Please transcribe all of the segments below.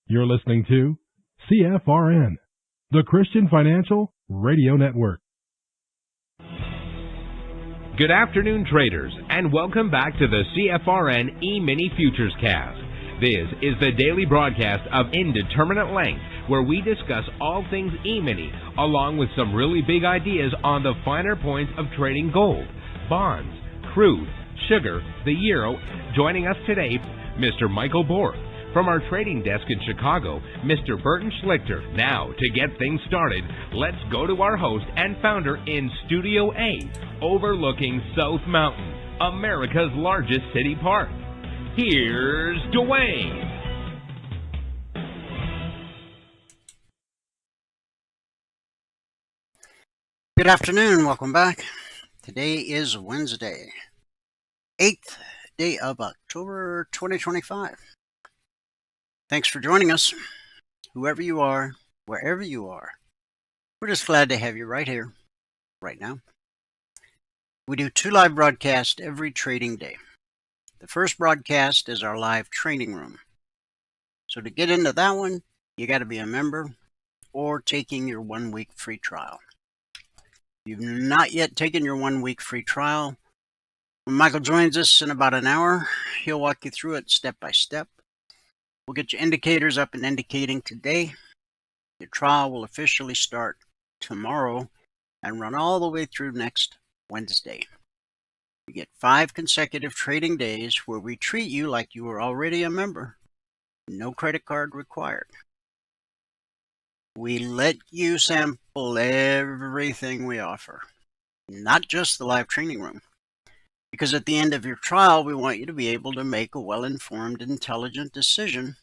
You're listening to CFRN, the Christian Financial Radio Network. Good afternoon, traders, and welcome back to the CFRN E-mini Futures Cast. This is the daily broadcast of Indeterminate Length, where we discuss all things E-mini, along with some really big ideas on the finer points of trading gold, bonds, crude, sugar, the euro. Joining us today, Mr. Michael Borg. From our trading desk in Chicago, Mr. Burton Schlichter. Now, to get things started, let's go to our host and founder in Studio A, overlooking South Mountain, America's largest city park. Here's Dwayne. Good afternoon. Welcome back. Today is Wednesday, 8th day of October 2025. Thanks for joining us, whoever you are, wherever you are. We're just glad to have you right here, right now. We do 2 live broadcasts every trading day. The first broadcast is our live training room. So to get into that one, you got to be a member or taking your 1-week free trial. If you've not yet taken your 1-week free trial, when Michael joins us in about an hour, he'll walk you through it step by step. We'll get your indicators up and indicating today. Your trial will officially start tomorrow and run all the way through next Wednesday. You get 5 consecutive trading days where we treat you like you were already a member. No credit card required. We let you sample everything we offer, not just the live training room. Because at the end of your trial, we want you to be able to make a well-informed, intelligent decision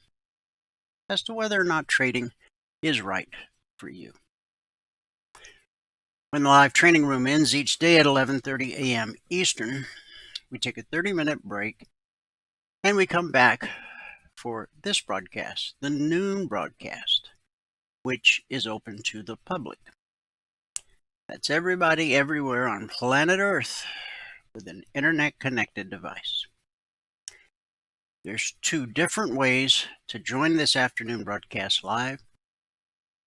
as to whether or not trading is right for you. When the live training room ends each day at 11:30 a.m. Eastern, we take a 30-minute break and we come back for this broadcast, the noon broadcast, which is open to the public. That's everybody everywhere on planet Earth with an internet-connected device. There's 2 different ways to join this afternoon broadcast live.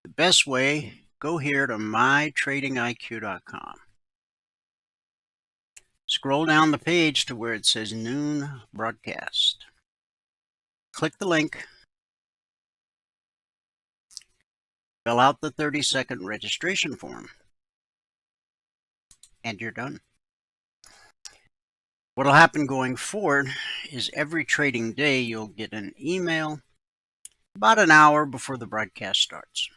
The best way, go here to mytradingiq.com. Scroll down the page to where it says Noon Broadcast. Click the link. Fill out the 30-second registration form. And you're done. What will happen going forward is every trading day you'll get an email about an hour before the broadcast starts.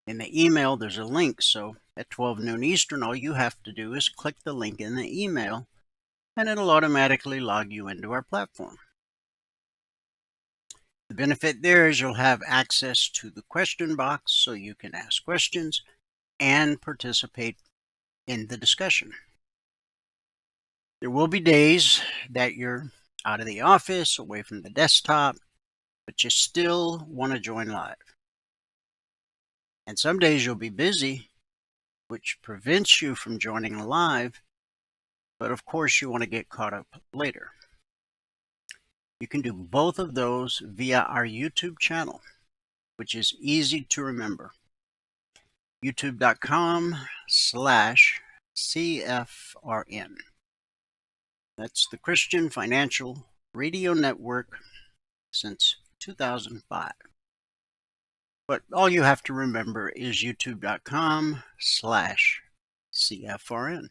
In the email, there's a link, so at 12 noon Eastern, all you have to do is click the link in the email, and it'll automatically log you into our platform. The benefit there is you'll have access to the question box, so you can ask questions and participate in the discussion. There will be days that you're out of the office, away from the desktop, but you still want to join live. And some days you'll be busy, which prevents you from joining live, but of course you want to get caught up later. You can do both of those via our YouTube channel, which is easy to remember. youtube.com/CFRN. That's the Christian Financial Radio Network since 2005. But all you have to remember is youtube.com/CFRN.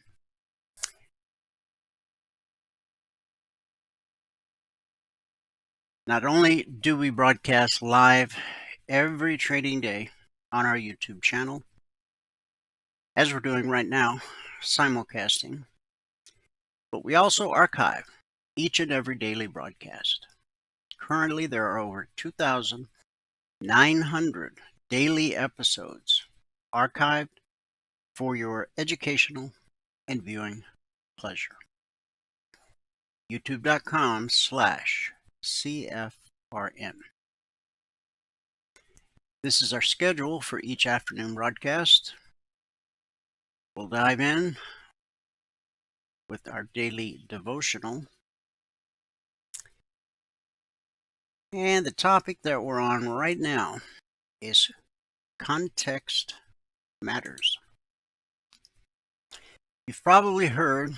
Not only do we broadcast live every trading day on our YouTube channel, as we're doing right now, simulcasting, but we also archive each and every daily broadcast, Currently, there are over 2,900 daily episodes archived for your educational and viewing pleasure. youtube.com/CFRN. This is our schedule for each afternoon broadcast. We'll dive in with our daily devotional. And the topic that we're on right now is context matters. You've probably heard,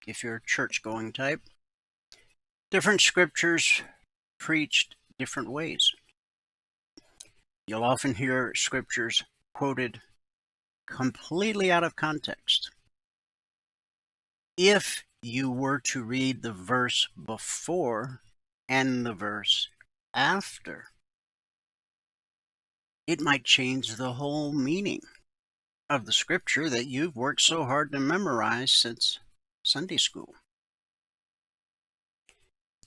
if you're a church-going type, different scriptures preached different ways. You'll often hear scriptures quoted completely out of context. If you were to read the verse before and the verse after, it might change the whole meaning of the scripture that you've worked so hard to memorize since Sunday school.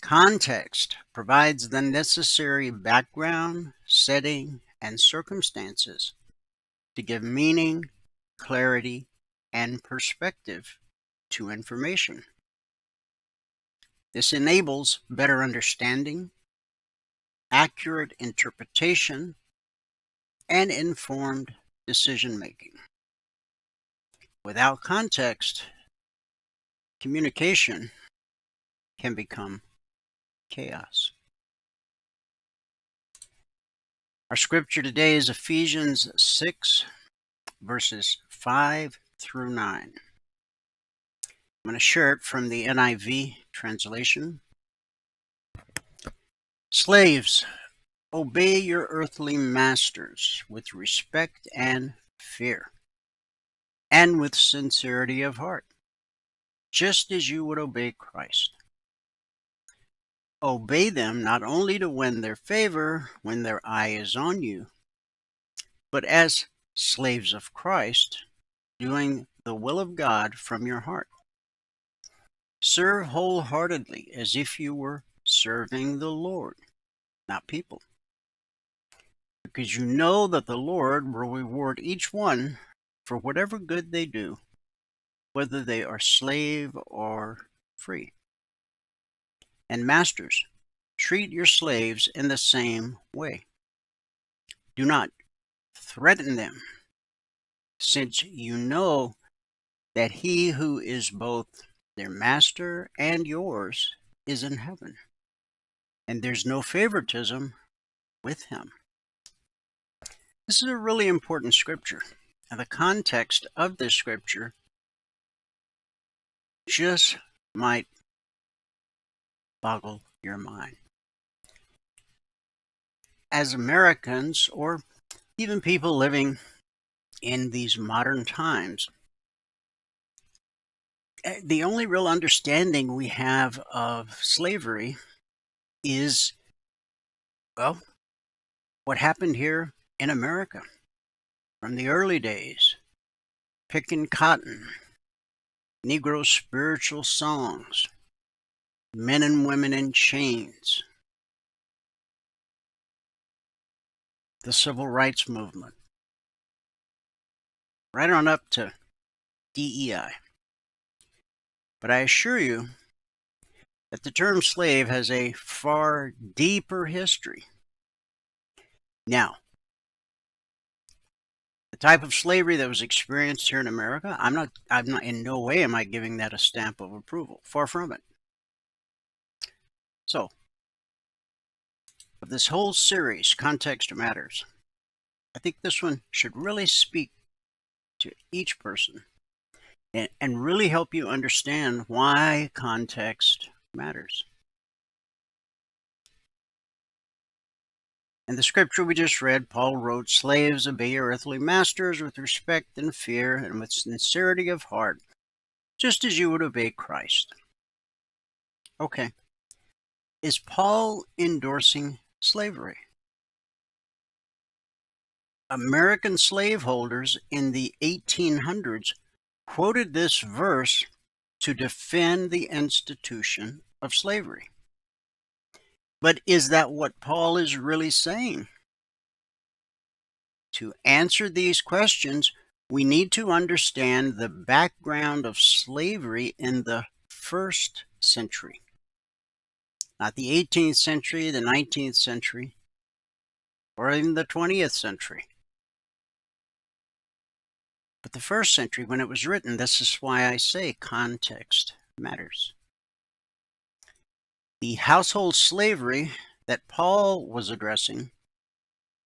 Context provides the necessary background, setting, and circumstances to give meaning, clarity, and perspective to information. This enables better understanding, accurate interpretation, and informed decision-making. Without context, communication can become chaos. Our scripture today is Ephesians 6, verses 5 through 9. I'm going to share it from the NIV translation. Slaves, obey your earthly masters with respect and fear, and with sincerity of heart, just as you would obey Christ. Obey them not only to win their favor when their eye is on you, but as slaves of Christ, doing the will of God from your heart. Serve wholeheartedly as if you were serving the Lord, not people, because you know that the Lord will reward each one for whatever good they do, whether they are slave or free. And masters, treat your slaves in the same way. Do not threaten them, since you know that he who is both their master and yours is in heaven, and there's no favoritism with him. This is a really important scripture, and the context of this scripture just might boggle your mind. As Americans, or even people living in these modern times, the only real understanding we have of slavery is, well, what happened here in America from the early days. Picking cotton, Negro spiritual songs, men and women in chains, the civil rights movement, right on up to DEI. But I assure you that the term slave has a far deeper history. Now, the type of slavery that was experienced here in America, I'm not in no way am I giving that a stamp of approval. Far from it. So, of this whole series, Context Matters, I think this one should really speak to each person and really help you understand why context matters. In the scripture we just read, Paul wrote, "Slaves, obey your earthly masters with respect and fear and with sincerity of heart, just as you would obey Christ." Okay. Is Paul endorsing slavery? American slaveholders in the 1800s quoted this verse to defend the institution of slavery. But is that what Paul is really saying? To answer these questions, we need to understand the background of slavery in the first century. Not the 18th century, the 19th century, or even the 20th century. But the first century, when it was written, this is why I say context matters. The household slavery that Paul was addressing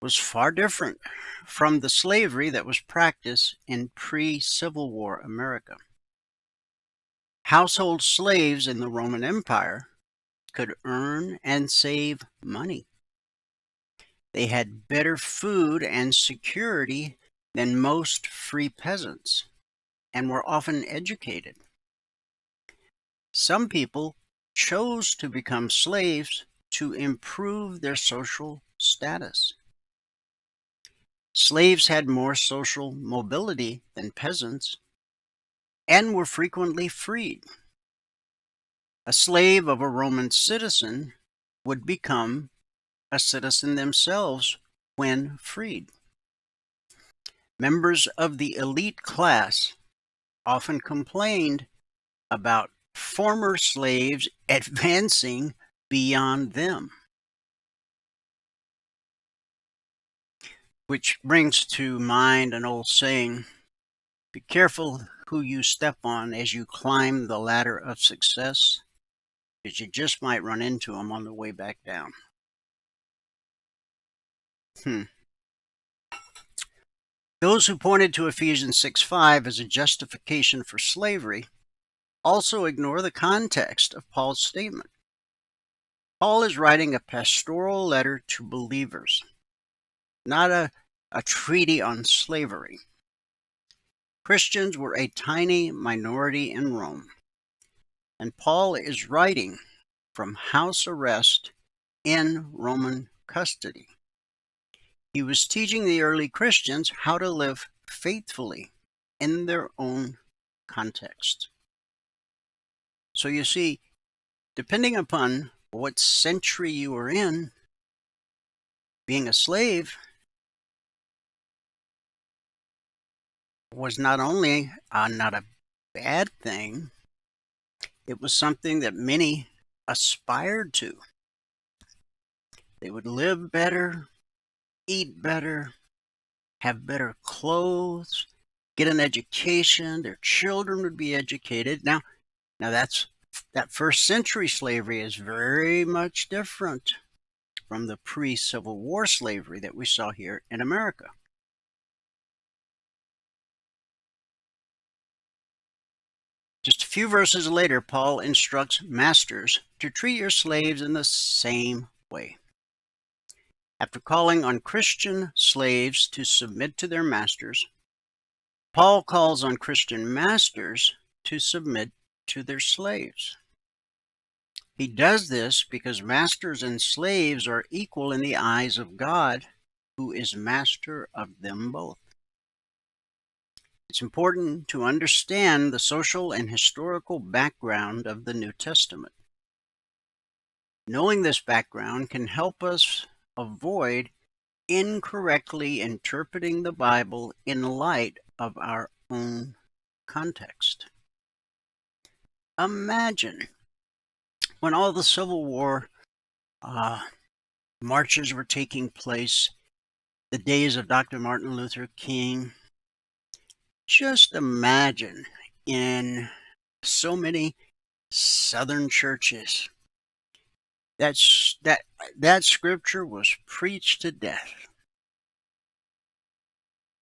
was far different from the slavery that was practiced in pre-Civil War America. Household slaves in the Roman Empire could earn and save money. They had better food and security than most free peasants, and were often educated. Some people chose to become slaves to improve their social status. Slaves had more social mobility than peasants and were frequently freed. A slave of a Roman citizen would become a citizen themselves when freed. Members of the elite class often complained about former slaves advancing beyond them. Which brings to mind an old saying, be careful who you step on as you climb the ladder of success, because you just might run into them on the way back down. Those who pointed to Ephesians 6:5 as a justification for slavery also ignore the context of Paul's statement. Paul is writing a pastoral letter to believers, not a treaty on slavery. Christians were a tiny minority in Rome, and Paul is writing from house arrest in Roman custody. He was teaching the early Christians how to live faithfully in their own context. So you see, depending upon what century you are in, being a slave was not only not a bad thing, it was something that many aspired to. They would live better, eat better, have better clothes, get an education, their children would be educated. Now that first century slavery is very much different from the pre-Civil War slavery that we saw here in America. Just a few verses later, Paul instructs masters to treat your slaves in the same way. After calling on Christian slaves to submit to their masters, Paul calls on Christian masters to submit to their slaves. He does this because masters and slaves are equal in the eyes of God, who is master of them both. It's important to understand the social and historical background of the New Testament. Knowing this background can help us avoid incorrectly interpreting the Bible in light of our own context. Imagine when all the Civil War marches were taking place, the days of Dr. Martin Luther King. Just imagine in so many Southern churches that scripture was preached to death.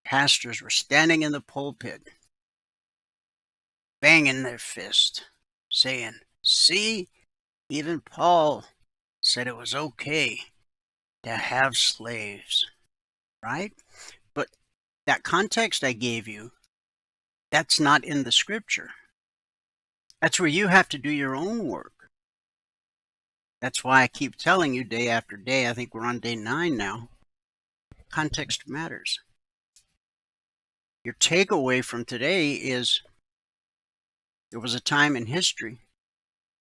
Pastors were standing in the pulpit, banging their fist, saying, see, even Paul said it was okay to have slaves, right? But that context I gave you, that's not in the scripture. That's where you have to do your own work. That's why I keep telling you day after day, I think we're on day 9 now, context matters. Your takeaway from today is there was a time in history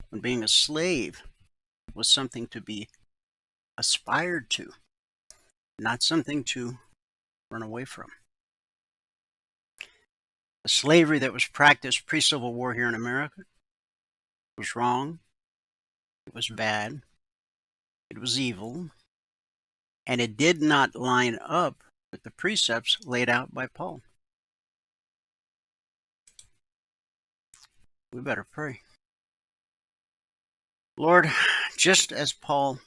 when being a slave was something to be aspired to, not something to run away from. The slavery that was practiced pre-Civil War here in America was wrong, it was bad, it was evil, and it did not line up with the precepts laid out by Paul. We better pray. Lord, just as Paul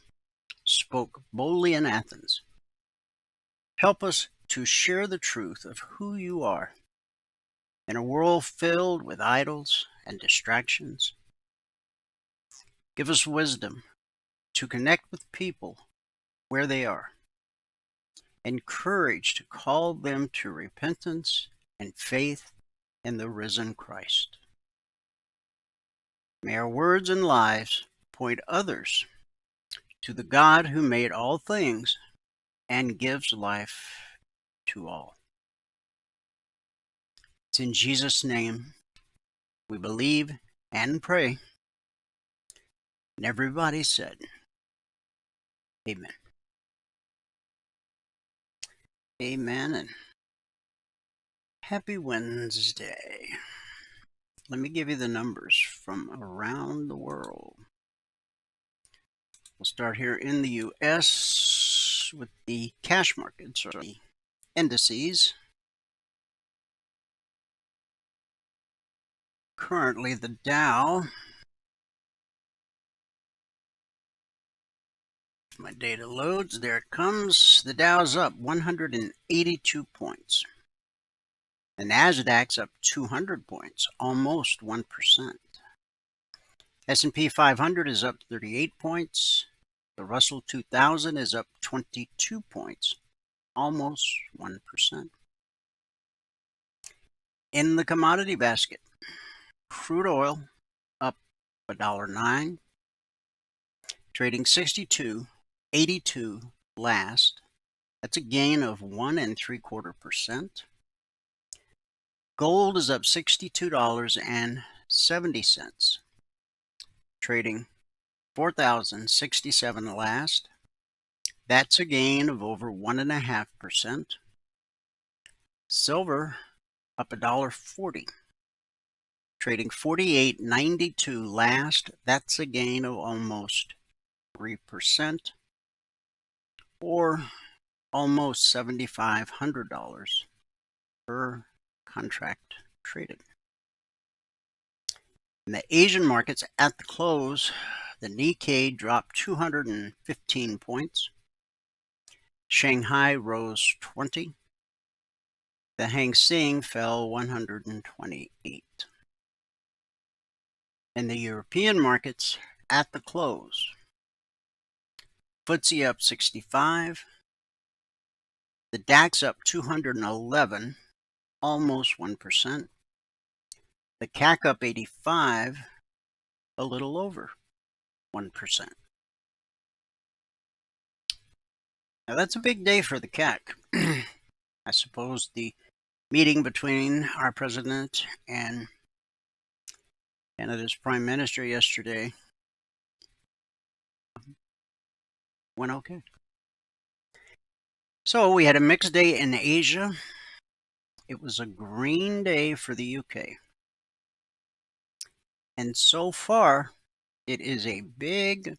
spoke boldly in Athens, help us to share the truth of who you are in a world filled with idols and distractions. Give us wisdom to connect with people where they are, and courage to call them to repentance and faith in the risen Christ. May our words and lives point others to the God who made all things and gives life to all. It's in Jesus' name we believe and pray. And everybody said, Amen. Amen, and happy Wednesday. Let me give you the numbers from around the world. We'll start here in the U.S. with the cash markets, or the indices. Currently, the Dow, my data loads, there it comes. The Dow's up 182 points. The Nasdaq's up 200 points, almost 1%. S&P 500 is up 38 points. The Russell 2000 is up 22 points, almost 1%. In the commodity basket, crude oil up $1.09, trading 62.82 last. That's a gain of 1.75%. Gold is up $62.70, trading 4,067 last. That's a gain of over 1.5%. Silver up $1.40, trading 48.92 last. That's a gain of almost 3%, or almost $7,500 per contract traded. In the Asian markets at the close, the Nikkei dropped 215 points. Shanghai rose 20. The Hang Seng fell 128. In the European markets at the close, FTSE up 65. The DAX up 211, almost 1%. The CAC up 85, a little over 1%. Now that's a big day for the CAC. I suppose the meeting between our president and Canada's Prime Minister yesterday went okay. So we had a mixed day in Asia. It was a green day for the UK. And so far, it is a big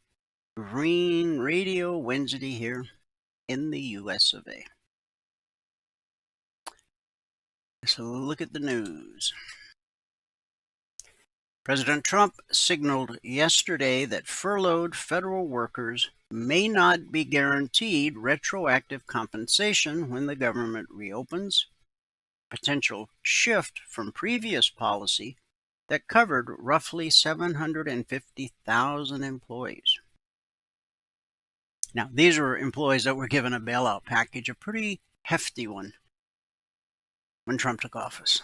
green radio Wednesday here in the US of A. So look at the news. President Trump signaled yesterday that furloughed federal workers may not be guaranteed retroactive compensation when the government reopens, a potential shift from previous policy that covered roughly 750,000 employees. Now, these were employees that were given a bailout package, a pretty hefty one, when Trump took office.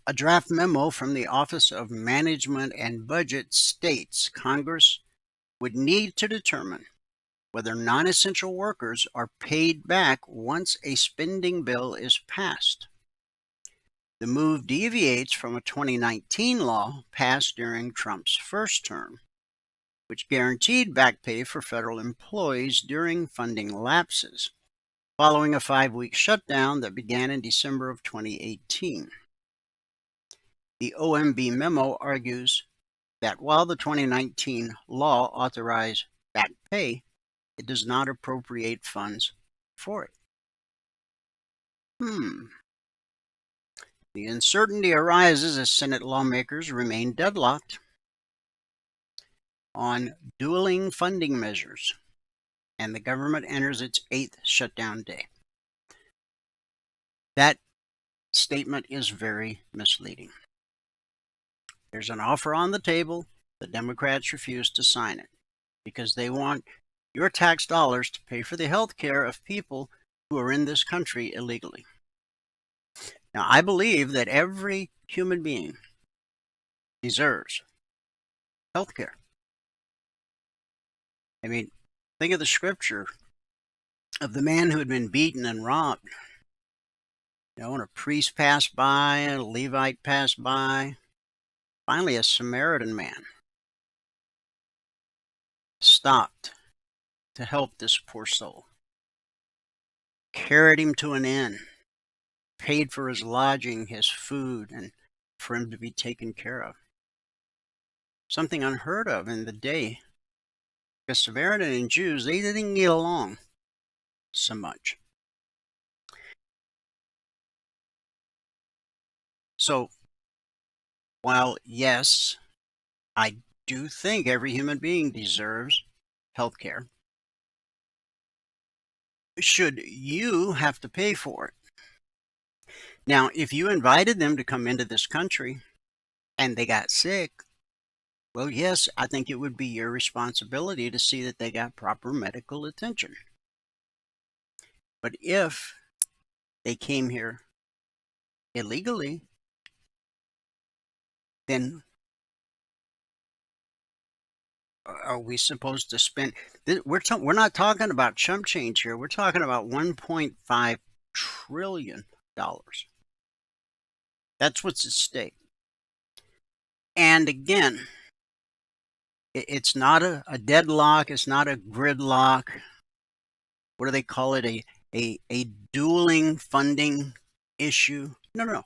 A draft memo from the Office of Management and Budget states Congress would need to determine whether non-essential workers are paid back once a spending bill is passed. The move deviates from a 2019 law passed during Trump's first term which guaranteed back pay for federal employees during funding lapses, following a 5-week shutdown that began in December of 2018. The OMB memo argues that while the 2019 law authorized back pay, it does not appropriate funds for it. The uncertainty arises as Senate lawmakers remain deadlocked on dueling funding measures, and the government enters its 8th shutdown day. That statement is very misleading. There's an offer on the table. The Democrats refuse to sign it because they want your tax dollars to pay for the health care of people who are in this country illegally. Now, I believe that every human being deserves health care. I mean, think of the scripture of the man who had been beaten and robbed. And a priest passed by, and a Levite passed by. Finally, a Samaritan man stopped to help this poor soul, carried him to an inn, paid for his lodging, his food, and for him to be taken care of. Something unheard of in the day, because Samaritan and Jews, they didn't get along so much. So, while yes, I do think every human being deserves health care, should you have to pay for it? Now, if you invited them to come into this country and they got sick, well, yes, I think it would be your responsibility to see that they got proper medical attention. But if they came here illegally, then are we supposed to spend? We're not talking about chump change here. We're talking about $1.5 trillion. That's what's at stake. And again, it's not a deadlock. It's not a gridlock. What do they call it? A dueling funding issue? No.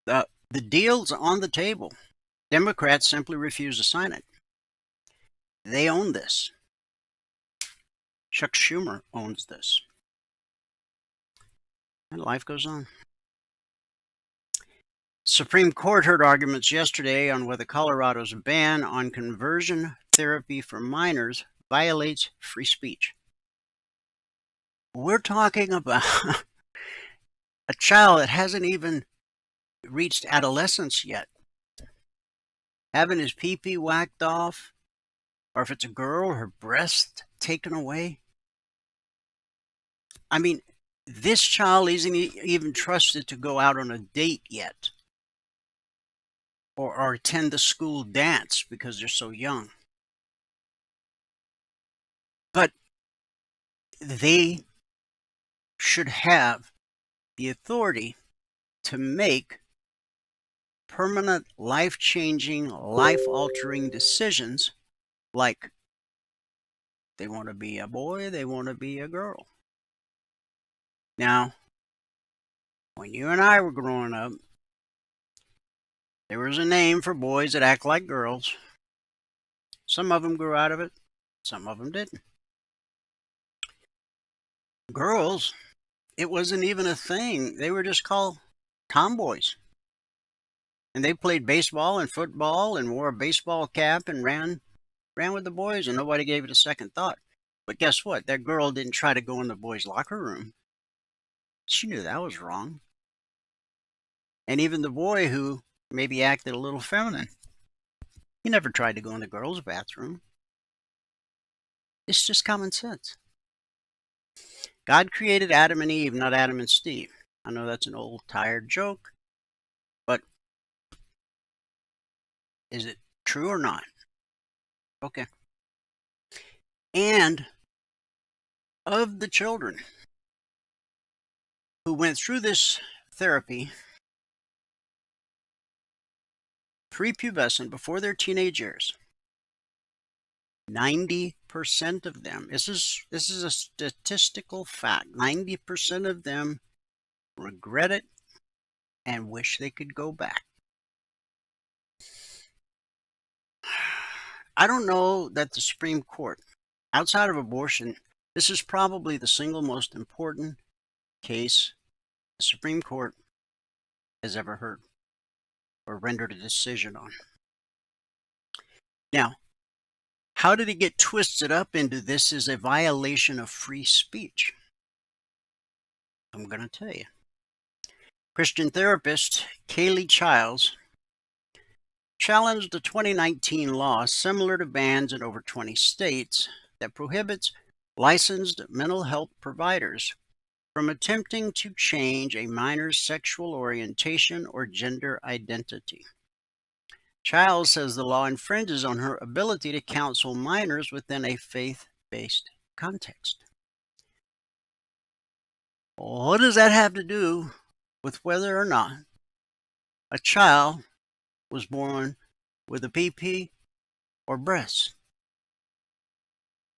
The deal's on the table. Democrats simply refuse to sign it. They own this. Chuck Schumer owns this. And life goes on. Supreme Court heard arguments yesterday on whether Colorado's ban on conversion therapy for minors violates free speech. We're talking about a child that hasn't even reached adolescence yet, having his pee-pee whacked off, or if it's a girl, her breast taken away. I mean, this child isn't even trusted to go out on a date yet, or attend the school dance because they're so young. But they should have the authority to make permanent, life-changing, life-altering decisions, like they want to be a boy, they want to be a girl. Now, when you and I were growing up, there was a name for boys that act like girls. Some of them grew out of it, some of them didn't. Girls, it wasn't even a thing. They were just called tomboys. And they played baseball and football and wore a baseball cap and ran with the boys, and nobody gave it a second thought. But guess what? That girl didn't try to go in the boys' locker room. She knew that was wrong. And even the boy who maybe acted a little feminine, he never tried to go in the girls' bathroom. It's just common sense. God created Adam and Eve, not Adam and Steve. I know that's an old, tired joke, but is it true or not? Okay. And of the children who went through this therapy, prepubescent, before their teenage years, 90% of them, this is a statistical fact, 90% of them regret it and wish they could go back. I don't know that the Supreme Court, outside of abortion, this is probably the single most important case the Supreme Court has ever heard or rendered a decision on. Now, how did it get twisted up into this is a violation of free speech? I'm going to tell you. Christian therapist Kaylee Childs challenged a 2019 law similar to bans in over 20 states that prohibits licensed mental health providers from attempting to change a minor's sexual orientation or gender identity. Childs says the law infringes on her ability to counsel minors within a faith-based context. What does that have to do with whether or not a child was born with a PP or breasts?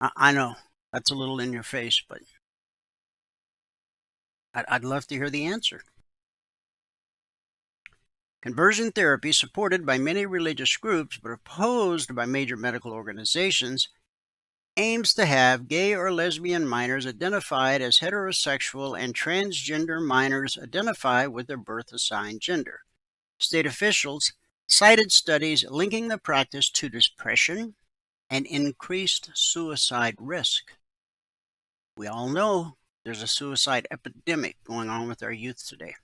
I know that's a little in your face, but I'd love to hear the answer. Conversion therapy, supported by many religious groups but opposed by major medical organizations, aims to have gay or lesbian minors identified as heterosexual and transgender minors identify with their birth-assigned gender. State officials cited studies linking the practice to depression and increased suicide risk. We all know there's a suicide epidemic going on with our youth today.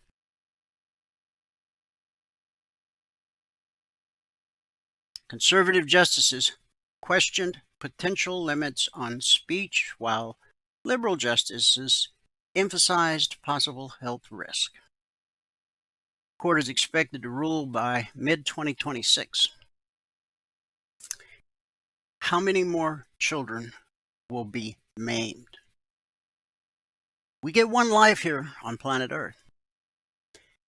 Conservative justices questioned potential limits on speech, while liberal justices emphasized possible health risk. The court is expected to rule by mid-2026. How many more children will be maimed? We get one life here on planet Earth.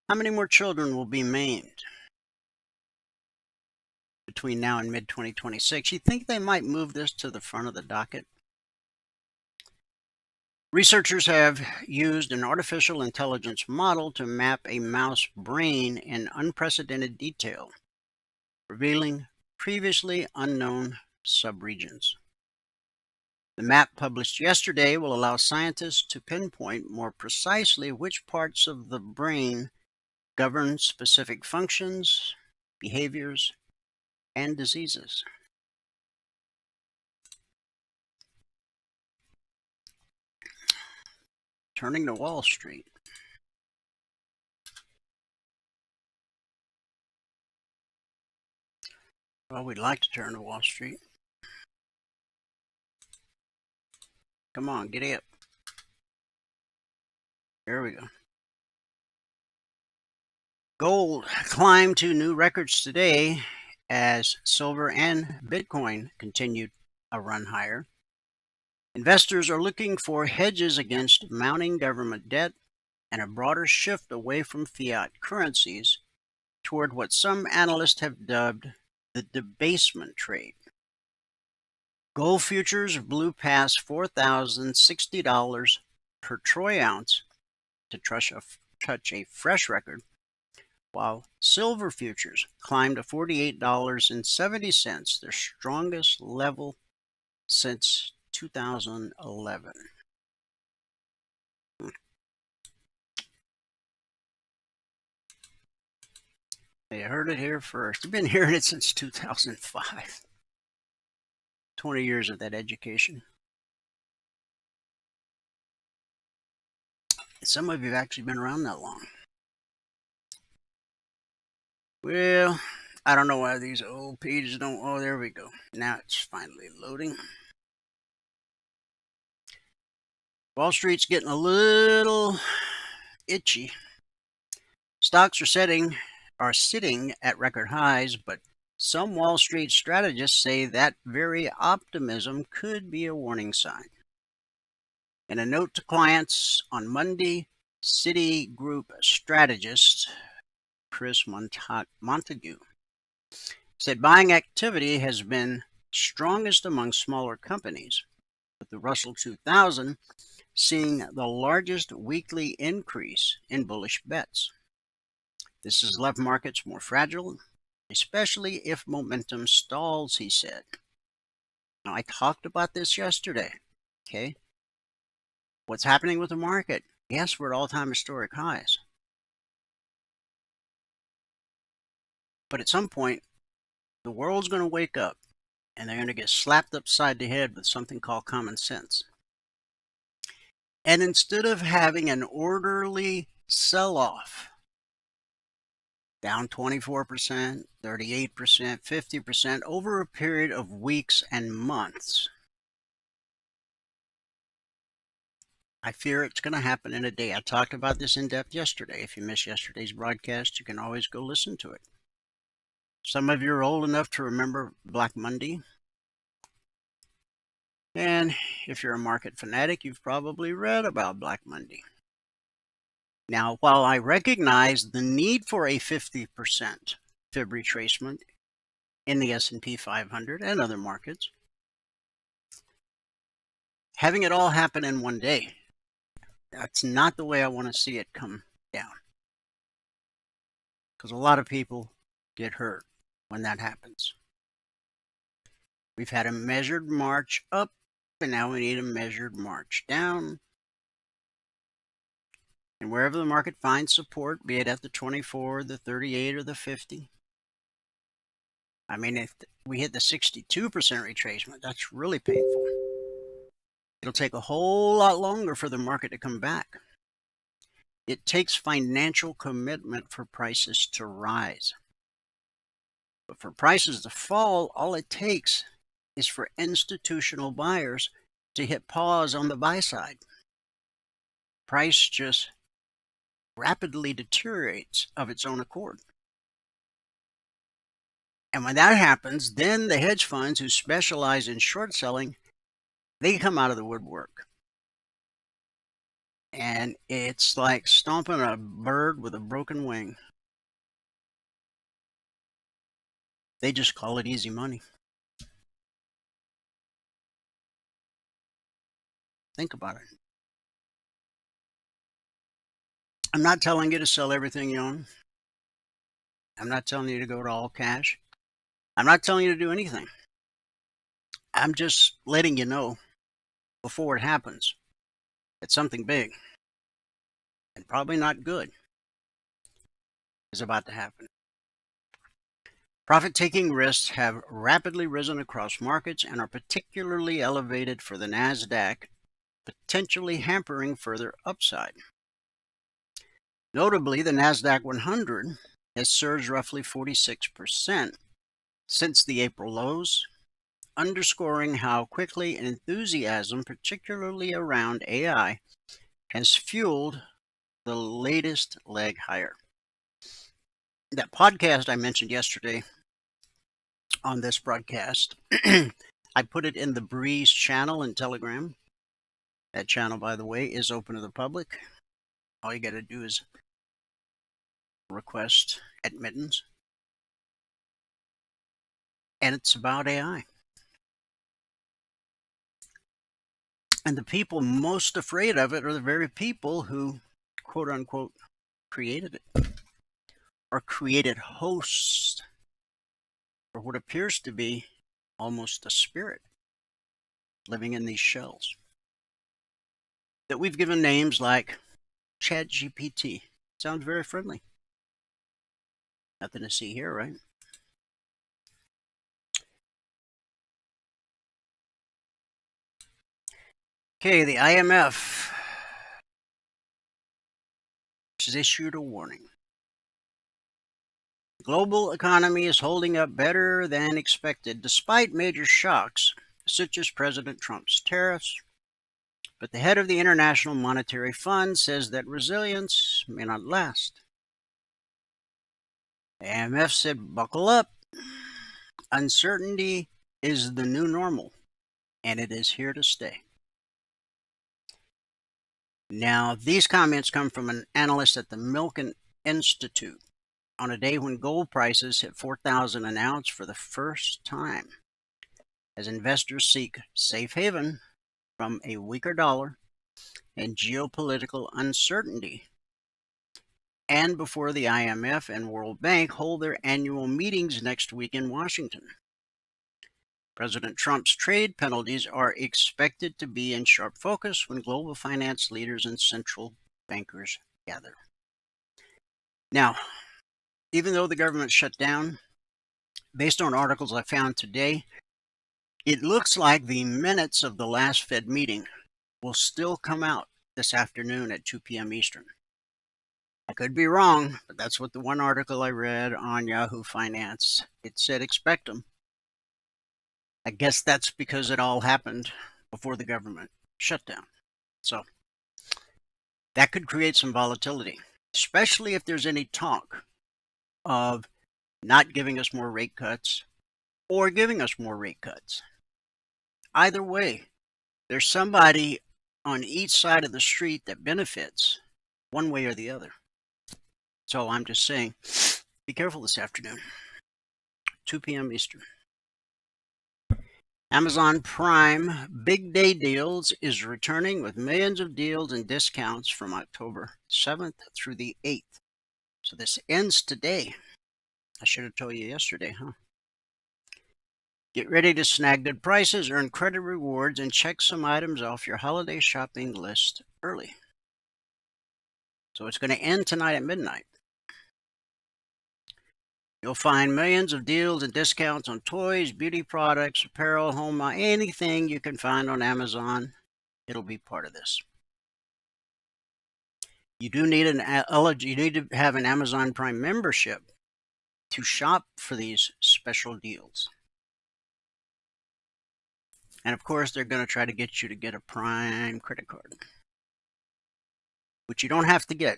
How many more children will be maimed between now and mid-2026? You think they might move this to the front of the docket? Researchers have used an artificial intelligence model to map a mouse brain in unprecedented detail, revealing previously unknown subregions. The map published yesterday will allow scientists to pinpoint more precisely which parts of the brain govern specific functions, behaviors, and diseases. Turning to Wall Street. Well, we'd like to turn to Wall Street. Come on, get up. There we go. Gold climbed to new records today as silver and Bitcoin continued a run higher. Investors are looking for hedges against mounting government debt and a broader shift away from fiat currencies toward what some analysts have dubbed the debasement trade. Gold futures blew past $4,060 per troy ounce to touch a fresh record, while silver futures climbed to $48.70, their strongest level since 2011. You heard it here first. You've been hearing it since 2005. 20 years of that education. Some of you have actually been around that long. Well, I don't know why these old pages don't. Oh, there we go. Now it's finally loading. Wall Street's getting a little itchy. Stocks are sitting at record highs, but some Wall Street strategists say that very optimism could be a warning sign. In a note to clients on Monday, Citigroup strategist Chris Montague said buying activity has been strongest among smaller companies, with the Russell 2000 seeing the largest weekly increase in bullish bets. This has left markets more fragile, especially if momentum stalls, he said. Now, I talked about this yesterday, okay? What's happening with the market? Yes, we're at all-time historic highs. But at some point, the world's going to wake up, and they're going to get slapped upside the head with something called common sense. And instead of having an orderly sell-off, down 24%, 38%, 50% over a period of weeks and months, I fear it's going to happen in a day. I talked about this in depth yesterday. If you missed yesterday's broadcast, you can always go listen to it. Some of you are old enough to remember Black Monday. And if you're a market fanatic, you've probably read about Black Monday. Now, while I recognize the need for a 50% fib retracement in the S&P 500 and other markets, having it all happen in one day, that's not the way I want to see it come down. Because a lot of people get hurt when that happens. We've had a measured march up, and now we need a measured march down. And wherever the market finds support, be it at the 24, the 38, or the 50. I mean, if we hit the 62% retracement, that's really painful. It'll take a whole lot longer for the market to come back. It takes financial commitment for prices to rise. But for prices to fall, all it takes is for institutional buyers to hit pause on the buy side. Price just rapidly deteriorates of its own accord. And when that happens, then the hedge funds who specialize in short selling, they come out of the woodwork. And it's like stomping a bird with a broken wing. They just call it easy money. Think about it. I'm not telling you to sell everything you own. I'm not telling you to go to all cash. I'm not telling you to do anything. I'm just letting you know before it happens that something big and probably not good is about to happen. Profit-taking risks have rapidly risen across markets and are particularly elevated for the NASDAQ, potentially hampering further upside. Notably, the NASDAQ 100 has surged roughly 46% since the April lows, underscoring how quickly enthusiasm, particularly around AI, has fueled the latest leg higher. That podcast I mentioned yesterday on this broadcast, I put it in the Breeze channel in Telegram. That channel, by the way, is open to the public. All you got to do is request admittance. And it's about AI. And the people most afraid of it are the very people who, quote unquote, created it, or created hosts for what appears to be almost a spirit living in these shells that we've given names like ChatGPT. Sounds very friendly. Nothing to see here, right? Okay, the IMF has issued a warning. The global economy is holding up better than expected despite major shocks such as President Trump's tariffs. But the head of the International Monetary Fund says that resilience may not last. The IMF said, buckle up. Uncertainty is the new normal, and it is here to stay. Now, these comments come from an analyst at the Milken Institute on a day when gold prices hit $4,000 an ounce for the first time. as investors seek safe haven from a weaker dollar and geopolitical uncertainty, and before the IMF and World Bank hold their annual meetings next week in Washington. President Trump's trade penalties are expected to be in sharp focus when global finance leaders and central bankers gather. Now, even though the government shut down, based on articles I found today, it looks like the minutes of the last Fed meeting will still come out this afternoon at 2 p.m. Eastern. I could be wrong, but that's what the one article I read on Yahoo Finance, it said expect them. I guess that's because it all happened before the government shutdown. So that could create some volatility, especially if there's any talk of not giving us more rate cuts or giving us more rate cuts. Either way, there's somebody on each side of the street that benefits one way or the other. So I'm just saying, be careful this afternoon, 2 p.m. Eastern. Amazon Prime Big Day Deals is returning with millions of deals and discounts from October 7th through the 8th. So this ends today. I should have told you yesterday, huh? Get ready to snag good prices, earn credit rewards, and check some items off your holiday shopping list early. So it's going to end tonight at midnight. You'll find millions of deals and discounts on toys, beauty products, apparel, home, anything you can find on Amazon. It'll be part of this. You do need you need to have an Amazon Prime membership to shop for these special deals. And of course, they're going to try to get you to get a Prime credit card, which you don't have to get.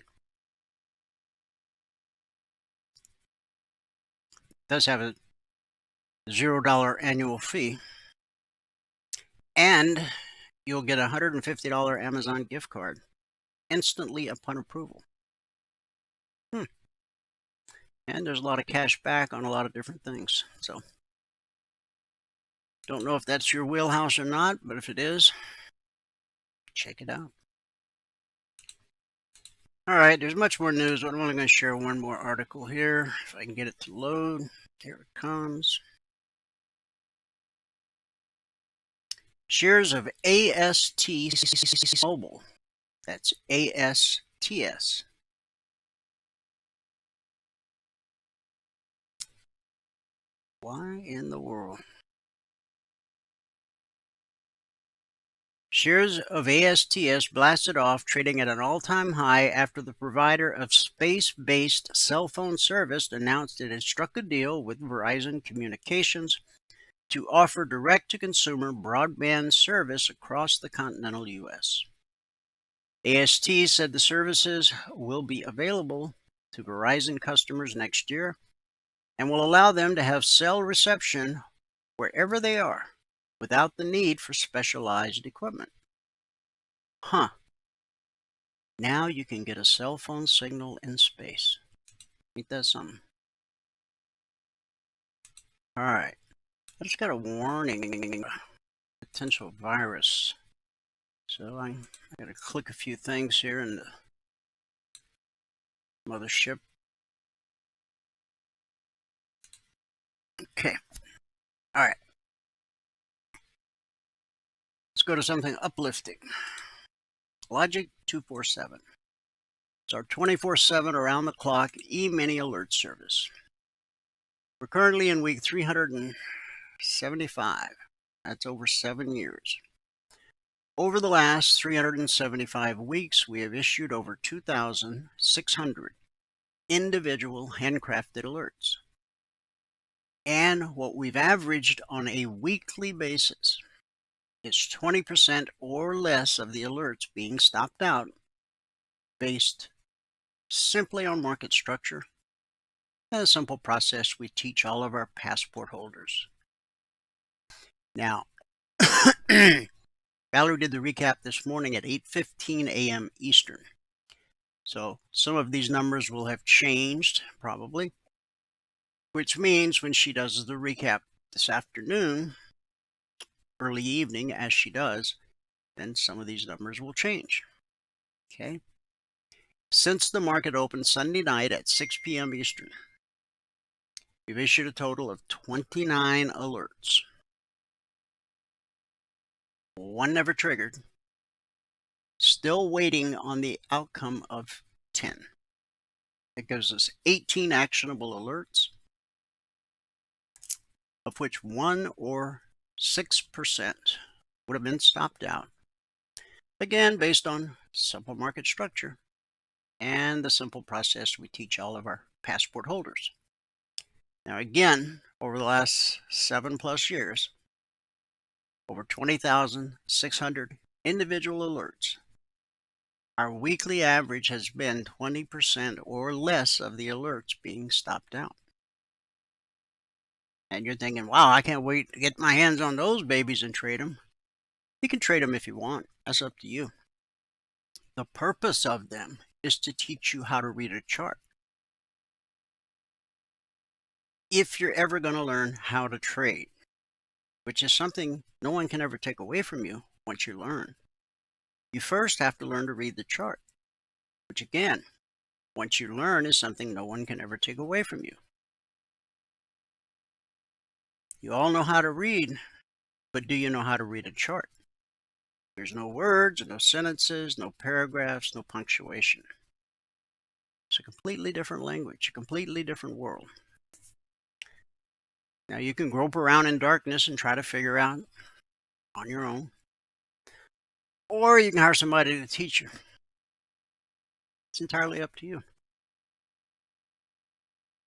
It does have a $0 annual fee, and you'll get a $150 Amazon gift card instantly upon approval. And there's a lot of cash back on a lot of different things. So don't know if that's your wheelhouse or not, but if it is, check it out. All right, there's much more news, but I'm only going to share one more article here. If I can get it to load. Here it comes. Shares of AST Mobile, that's ASTS, why in the world? Shares of ASTS blasted off, trading at an all-time high after the provider of space-based cell phone service announced it had struck a deal with Verizon Communications to offer direct-to-consumer broadband service across the continental U.S. AST said the services will be available to Verizon customers next year and will allow them to have cell reception wherever they are, without the need for specialized equipment. Now you can get a cell phone signal in space. Ain't that something? All right. I just got a warning, potential virus. So I got to click a few things here in the mothership. Okay. All right. Let's go to something uplifting. Logic 247. It's our 24/7 around-the-clock Emini alert service. We're currently in week 375. That's over 7 years. Over the last 375 weeks, we have issued over 2,600 individual handcrafted alerts. And what we've averaged on a weekly basis is 20% or less of the alerts being stopped out based simply on market structure and a simple process we teach all of our passport holders. Now, Valerie did the recap this morning at 8:15 a.m. Eastern. So some of these numbers will have changed probably, which means when she does the recap this afternoon, early evening, as she does, then some of these numbers will change. Okay. Since the market opened Sunday night at 6 p.m. Eastern, we've issued a total of 29 alerts. One never triggered. Still waiting on the outcome of 10. It gives us 18 actionable alerts, of which 1 or 6% would have been stopped out. Again, based on simple market structure and the simple process we teach all of our passport holders. Now again, over the last 7+ years, over 20,600 individual alerts. Our weekly average has been 20% or less of the alerts being stopped out. And you're thinking, wow, I can't wait to get my hands on those babies and trade them. You can trade them if you want. That's up to you. The purpose of them is to teach you how to read a chart. If you're ever going to learn how to trade, which is something no one can ever take away from you once you learn, you first have to learn to read the chart, which again, once you learn, is something no one can ever take away from you. You all know how to read, but do you know how to read a chart? There's no words, no sentences, no paragraphs, no punctuation. It's a completely different language, a completely different world. Now you can grope around in darkness and try to figure out on your own, or you can hire somebody to teach you. It's entirely up to you.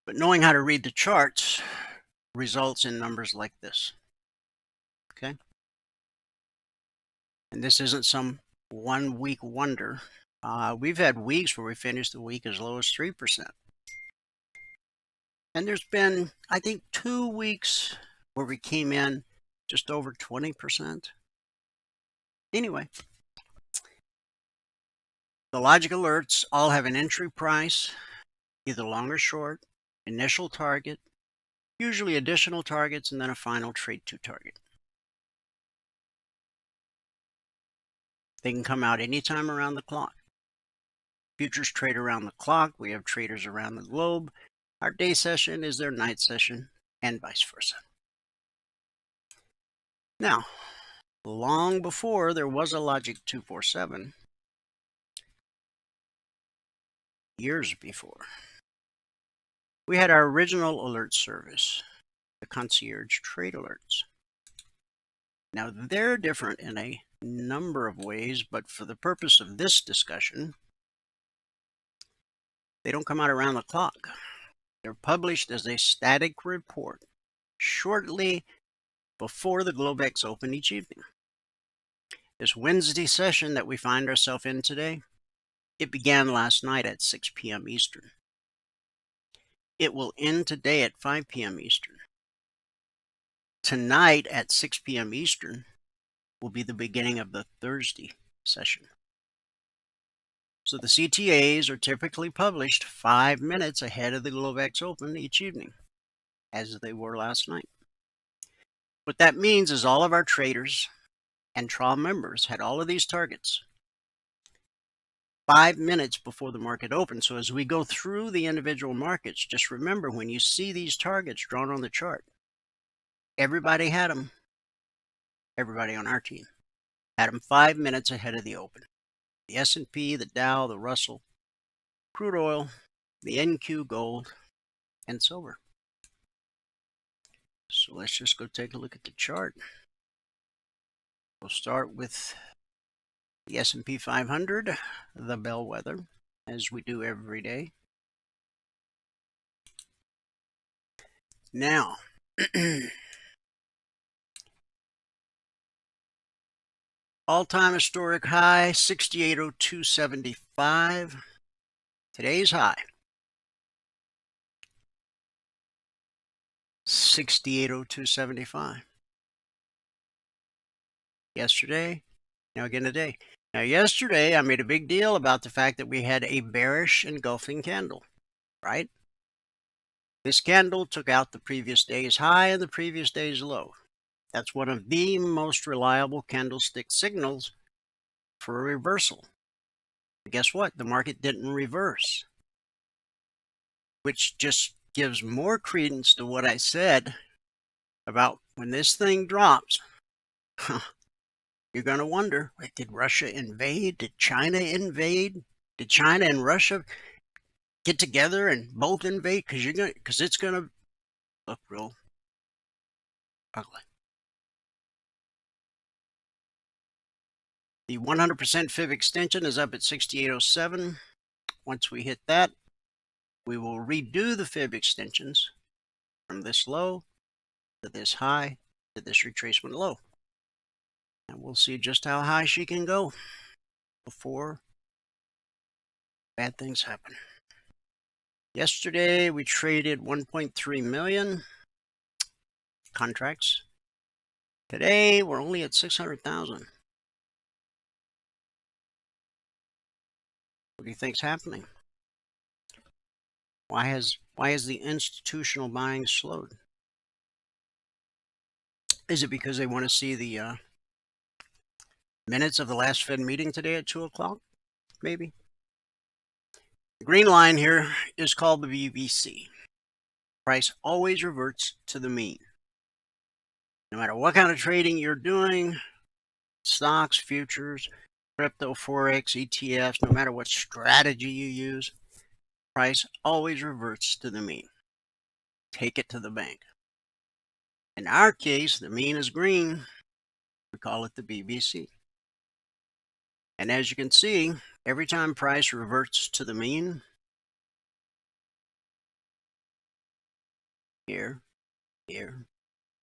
But knowing how to read the charts results in numbers like this. Okay? And this isn't some 1 week wonder. We've had weeks where we finished the week as low as 3%. And there's been, I think, 2 weeks where we came in just over 20%. Anyway, the logic alerts all have an entry price, either long or short, initial target, usually additional targets, and then a final trade to target. They can come out anytime around the clock. Futures trade around the clock. We have traders around the globe. Our day session is their night session, and vice versa. Now, long before there was a Logic 247, years before, we had our original alert service, the concierge trade alerts. Now, they're different in a number of ways, but for the purpose of this discussion, they don't come out around the clock. They're published as a static report shortly before the Globex open each evening. This Wednesday session that we find ourselves in today, it began last night at 6 p.m. Eastern. It will end today at 5 p.m. Eastern. Tonight at 6 p.m. Eastern will be the beginning of the Thursday session. So the CTAs are typically published 5 minutes ahead of the Globex open each evening, as they were last night. What that means is all of our traders and trial members had all of these targets 5 minutes before the market opened. So as we go through the individual markets, just remember when you see these targets drawn on the chart, everybody had them. Everybody on our team had them 5 minutes ahead of the open. The S&P, the Dow, the Russell, crude oil, the NQ gold, and silver. So let's just go take a look at the chart. We'll start with the S&P 500, the bellwether, as we do every day. Now, all-time historic high, 6802.75. Today's high, 6802.75. Yesterday, now again today. Now yesterday, I made a big deal about the fact that we had a bearish engulfing candle, right? This candle took out the previous day's high and the previous day's low. That's one of the most reliable candlestick signals for a reversal. But guess what? The market didn't reverse, which just gives more credence to what I said about when this thing drops. You're going to wonder, wait, did Russia invade? Did China invade? Did China and Russia get together and both invade? Because it's going to look real ugly. The 100% fib extension is up at 6807. Once we hit that, we will redo the fib extensions from this low to this high to this retracement low. And we'll see just how high she can go before bad things happen. Yesterday, we traded 1.3 million contracts. Today, we're only at 600,000. What do you think's happening? Why has the institutional buying slowed? Is it because they want to see the minutes of the last Fed meeting today at 2 o'clock? Maybe. The green line here is called the BBC. Price always reverts to the mean. No matter what kind of trading you're doing, stocks, futures, crypto, Forex, ETFs, no matter what strategy you use, price always reverts to the mean. Take it to the bank. In our case, the mean is green. We call it the BBC. And as you can see, every time price reverts to the mean, here, here,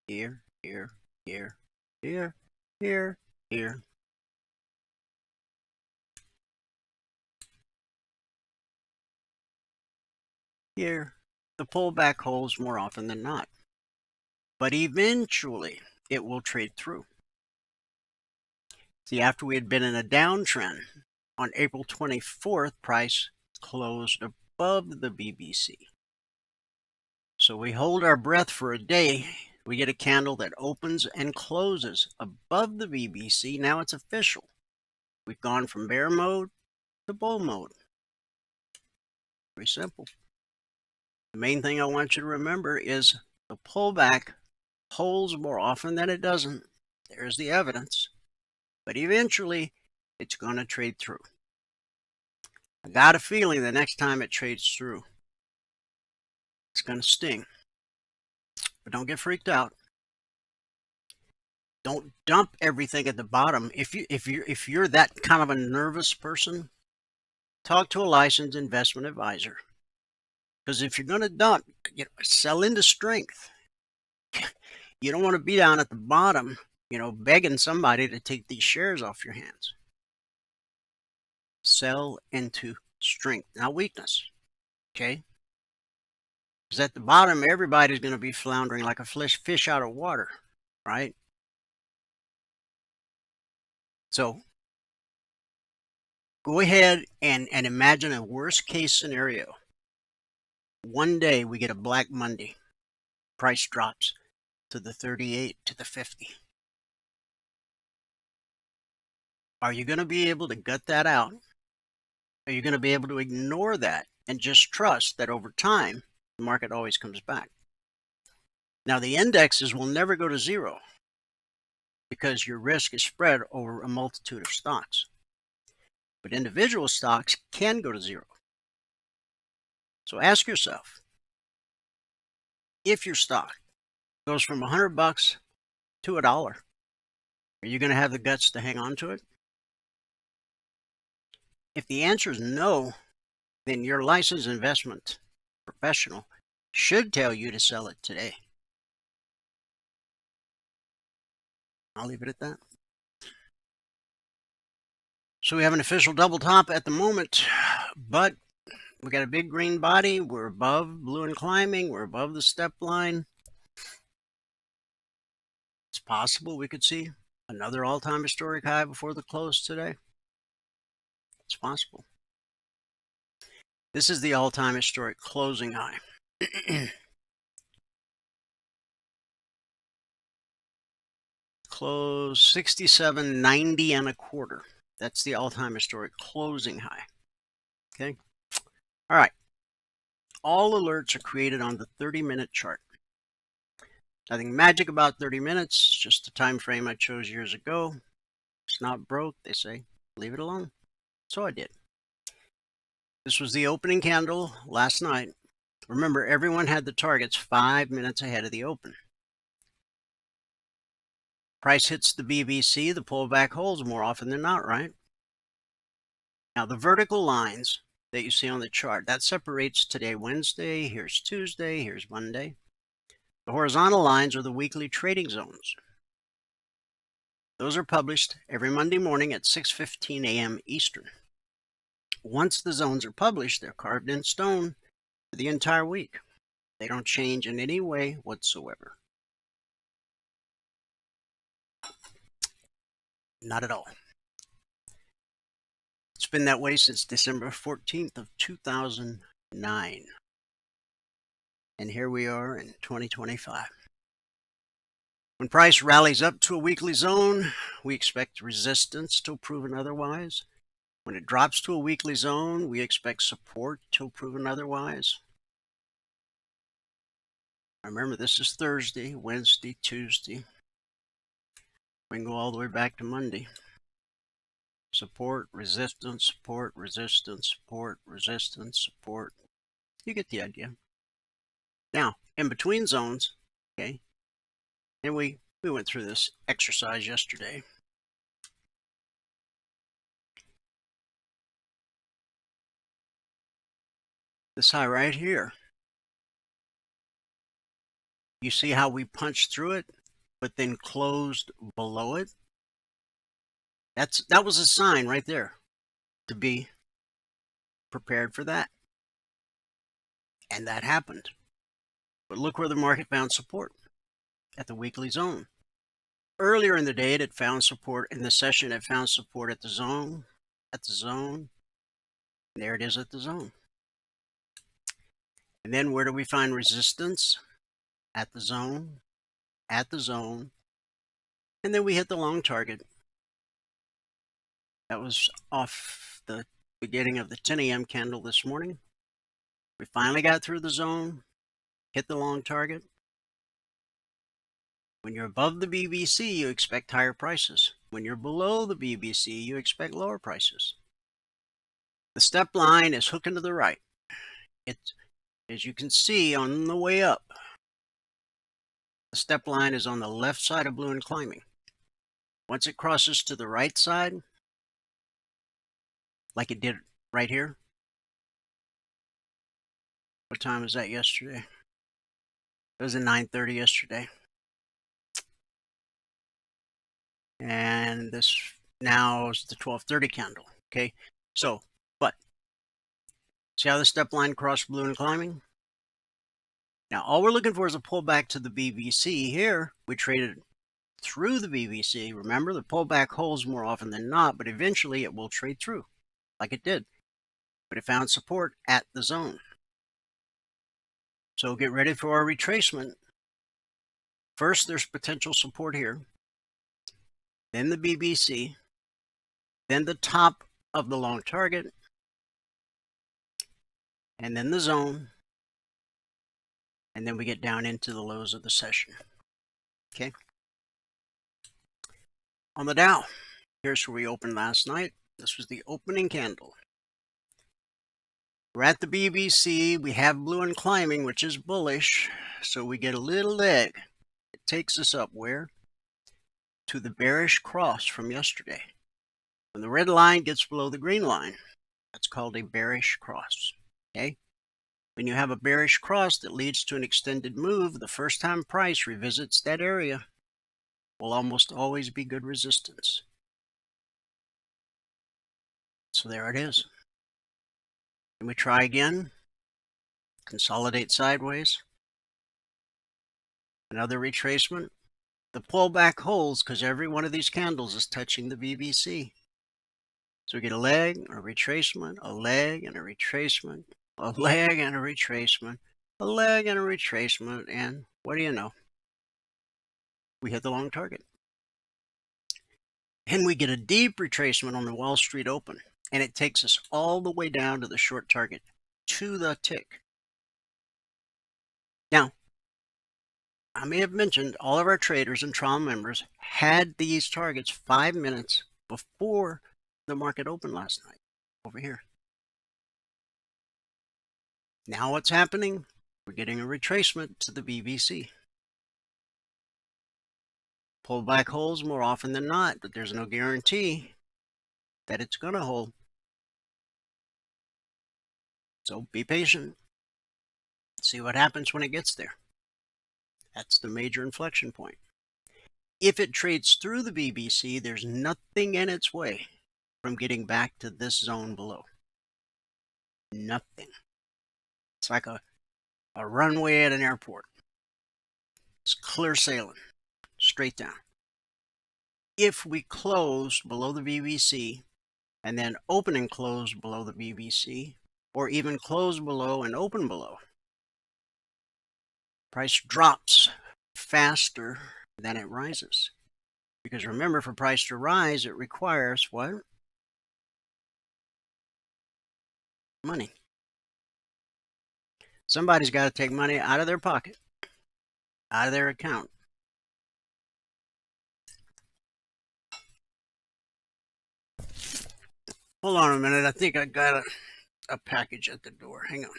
here, here, here, here, here, here. Here, the pullback holds more often than not. But eventually, it will trade through. See, after we had been in a downtrend, on April 24th, price closed above the BBC. So we hold our breath for a day. We get a candle that opens and closes above the BBC. Now it's official. We've gone from bear mode to bull mode. Very simple. The main thing I want you to remember is the pullback holds more often than it doesn't. There's the evidence. But eventually, it's going to trade through. I got a feeling the next time it trades through, it's going to sting. But don't get freaked out. Don't dump everything at the bottom. If you're that kind of a nervous person, talk to a licensed investment advisor. Because if you're going to dump, sell into strength. You don't want to be down at the bottom, begging somebody to take these shares off your hands. Sell into strength, not weakness. Okay? Because at the bottom, everybody's going to be floundering like a fish out of water, right? So go ahead and imagine a worst case scenario. One day we get a Black Monday. Price drops to the 38, to the 50. Are you going to be able to gut that out? Are you going to be able to ignore that and just trust that over time, the market always comes back? Now, the indexes will never go to zero because your risk is spread over a multitude of stocks. But individual stocks can go to zero. So ask yourself, if your stock goes from $100 to $1, are you going to have the guts to hang on to it? If the answer is no, then your licensed investment professional should tell you to sell it today. I'll leave it at that. So we have an official double top at the moment, but we got a big green body. We're above blue and climbing. We're above the step line. It's possible we could see another all-time historic high before the close today. It's possible. This is the all-time historic closing high. closed 67.90 and a quarter. That's the all-time historic closing high. Okay. All right. All alerts are created on the 30-minute chart. Nothing magic about 30 minutes, just the time frame I chose years ago. It's not broke, they say. Leave it alone. So I did. This was the opening candle last night. Remember, everyone had the targets 5 minutes ahead of the open. Price hits the BBC, the pullback holds more often than not, right? Now, the vertical lines that you see on the chart, that separates today, Wednesday, here's Tuesday, here's Monday. The horizontal lines are the weekly trading zones. Those are published every Monday morning at 6:15 a.m. Eastern. Once the zones are published, they're carved in stone for the entire week. They don't change in any way whatsoever. Not at all. It's been that way since December 14th of 2009. And here we are in 2025. When price rallies up to a weekly zone, we expect resistance till proven otherwise. When it drops to a weekly zone, we expect support till proven otherwise. Remember, this is Thursday, Wednesday, Tuesday. We can go all the way back to Monday. Support, resistance, support, resistance, support, resistance, support. You get the idea. Now, in between zones, okay, and we went through this exercise yesterday. This high right here. You see how we punched through it, but then closed below it? That was a sign right there to be prepared for that. And that happened. But look where the market found support, at the weekly zone. Earlier in the day, it had found support in the session. It found support at the zone, and there it is at the zone. And then where do we find resistance? At the zone, and then we hit the long target. That was off the beginning of the 10 a.m. candle this morning. We finally got through the zone, hit the long target. When you're above the BBC, you expect higher prices. When you're below the BBC, you expect lower prices. The step line is hooking to the right. It's, as you can see on the way up, the step line is on the left side of blue and climbing. Once it crosses to the right side, like it did right here. What time was that yesterday? It was at 9:30 yesterday. And this now is the 12:30 candle. Okay, so, but see how the step line crossed blue and climbing? Now, all we're looking for is a pullback to the BBC. Here, we traded through the BBC. Remember, the pullback holds more often than not, but eventually it will trade through, like it did. But it found support at the zone. So get ready for our retracement. First, there's potential support here. Then the BBC. Then the top of the long target. And then the zone. And then we get down into the lows of the session. Okay. On the Dow, here's where we opened last night. This was the opening candle. We're at the BBC. We have blue and climbing, which is bullish. So we get a little leg. It takes us up where? To the bearish cross from yesterday. When the red line gets below the green line, that's called a bearish cross. Okay? When you have a bearish cross that leads to an extended move, the first time price revisits that area will almost always be good resistance. So there it is. And we try again, consolidate sideways, another retracement. The pullback holds because every one of these candles is touching the BBC. So we get a leg, a retracement, a leg, and a retracement, a leg, and a retracement, a leg, and a retracement, and what do you know? We hit the long target. and we get a deep retracement on the Wall Street Open, and it takes us all the way down to the short target, to the tick. Now, I may have mentioned all of our traders and trial members had these targets 5 minutes before the market opened last night over here. Now what's happening? We're getting a retracement to the BBC. Pullback holds more often than not, but there's no guarantee that it's going to hold. So be patient. See what happens when it gets there. That's the major inflection point. If it trades through the BBC, there's nothing in its way from getting back to this zone below. Nothing. It's like a runway at an airport. It's clear sailing, straight down. If we close below the BBC and then open and close below the BBC, or even close below and open below, price drops faster than it rises. Because remember, for price to rise, it requires what? Money. Somebody's got to take money out of their pocket, out of their account. Hold on a minute. I think I got a package at the door. Hang on.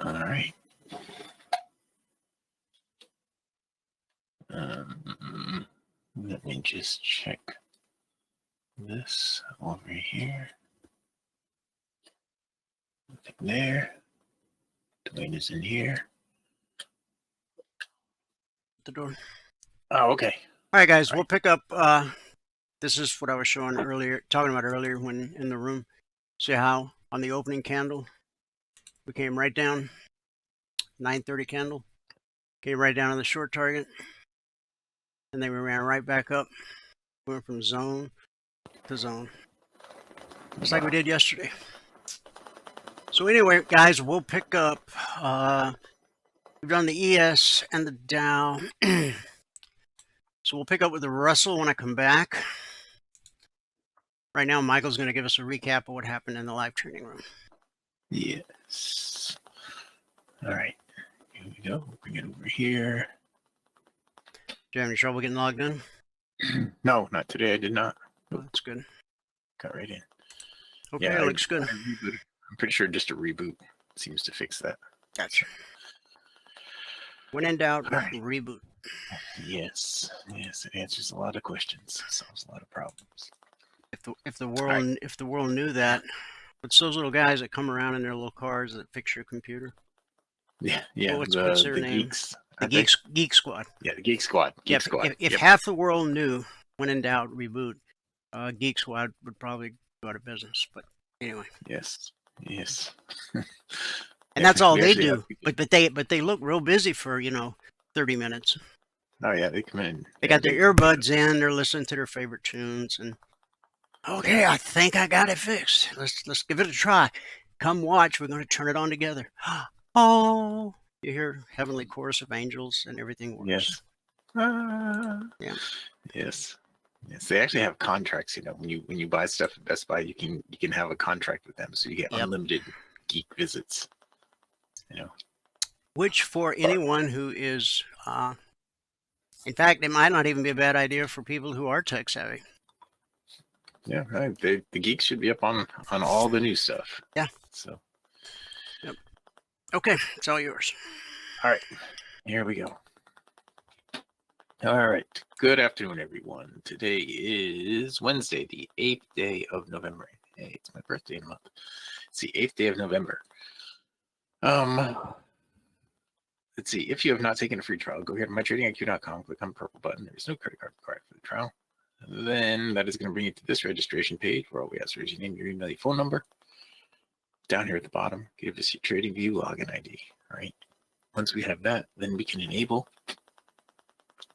All right. Let me just check this over here. Nothing there. Dwayne is in here. The door. Oh, okay. All right, guys. We'll pick up. This is what I was talking about earlier when in the room. See how on the opening candle, we came right down, 9:30 candle, came right down to the short target, and then we ran right back up, went from zone to zone, just like we did yesterday. So anyway, guys, we'll pick up. We've done the ES and the Dow. So we'll pick up with the Russell when I come back. Right now, Michael's going to give us a recap of what happened in the live trading room. Yes. All right. Here we go. Bring it over here. Do you have any trouble getting logged in? No, not today. I did not. Oh, that's good. Got right in. Okay, Yeah, it looks good. I'm pretty sure just a reboot seems to fix that. Gotcha. When in doubt, All right. reboot. Yes. Yes, it answers a lot of questions. Solves a lot of problems. If the world knew that, it's those little guys that come around in their little cars that fix your computer. Yeah. Well, what's their name? Geeks. The Geek Squad. Yeah, the Geek Squad. Squad. If half the world knew, when in doubt, reboot, Geek Squad would probably go out of business. But anyway. Yes. And that's all they do. But they look real busy for 30 minutes. Oh yeah, they come in. They got their earbuds in. They're listening to their favorite tunes, and okay, I think I got it fixed. Let's give it a try. Come watch. We're going to turn it on together. Oh, you hear heavenly chorus of angels, and everything works. Yes. Ah. Yeah. Yes. Yes. They actually have contracts. When you buy stuff at Best Buy, you can have a contract with them, so you get unlimited geek visits. Which for anyone who is, in fact, it might not even be a bad idea for people who are tech savvy. Yeah, right. The geeks should be up on all the new stuff. Yeah. So. Yep. Okay, it's all yours. All right, here we go. All right, good afternoon, everyone. Today is Wednesday, the 8th day of November. Hey, it's my birthday month. It's the 8th day of November. Let's see. If you have not taken a free trial, go here to mytradingiq.com, click on the purple button. There is no credit card required for the trial. Then that is going to bring you to this registration page where all we ask for is your name, your email, your phone number. Down here at the bottom, give us your TradingView login ID. All right. Once we have that, then we can enable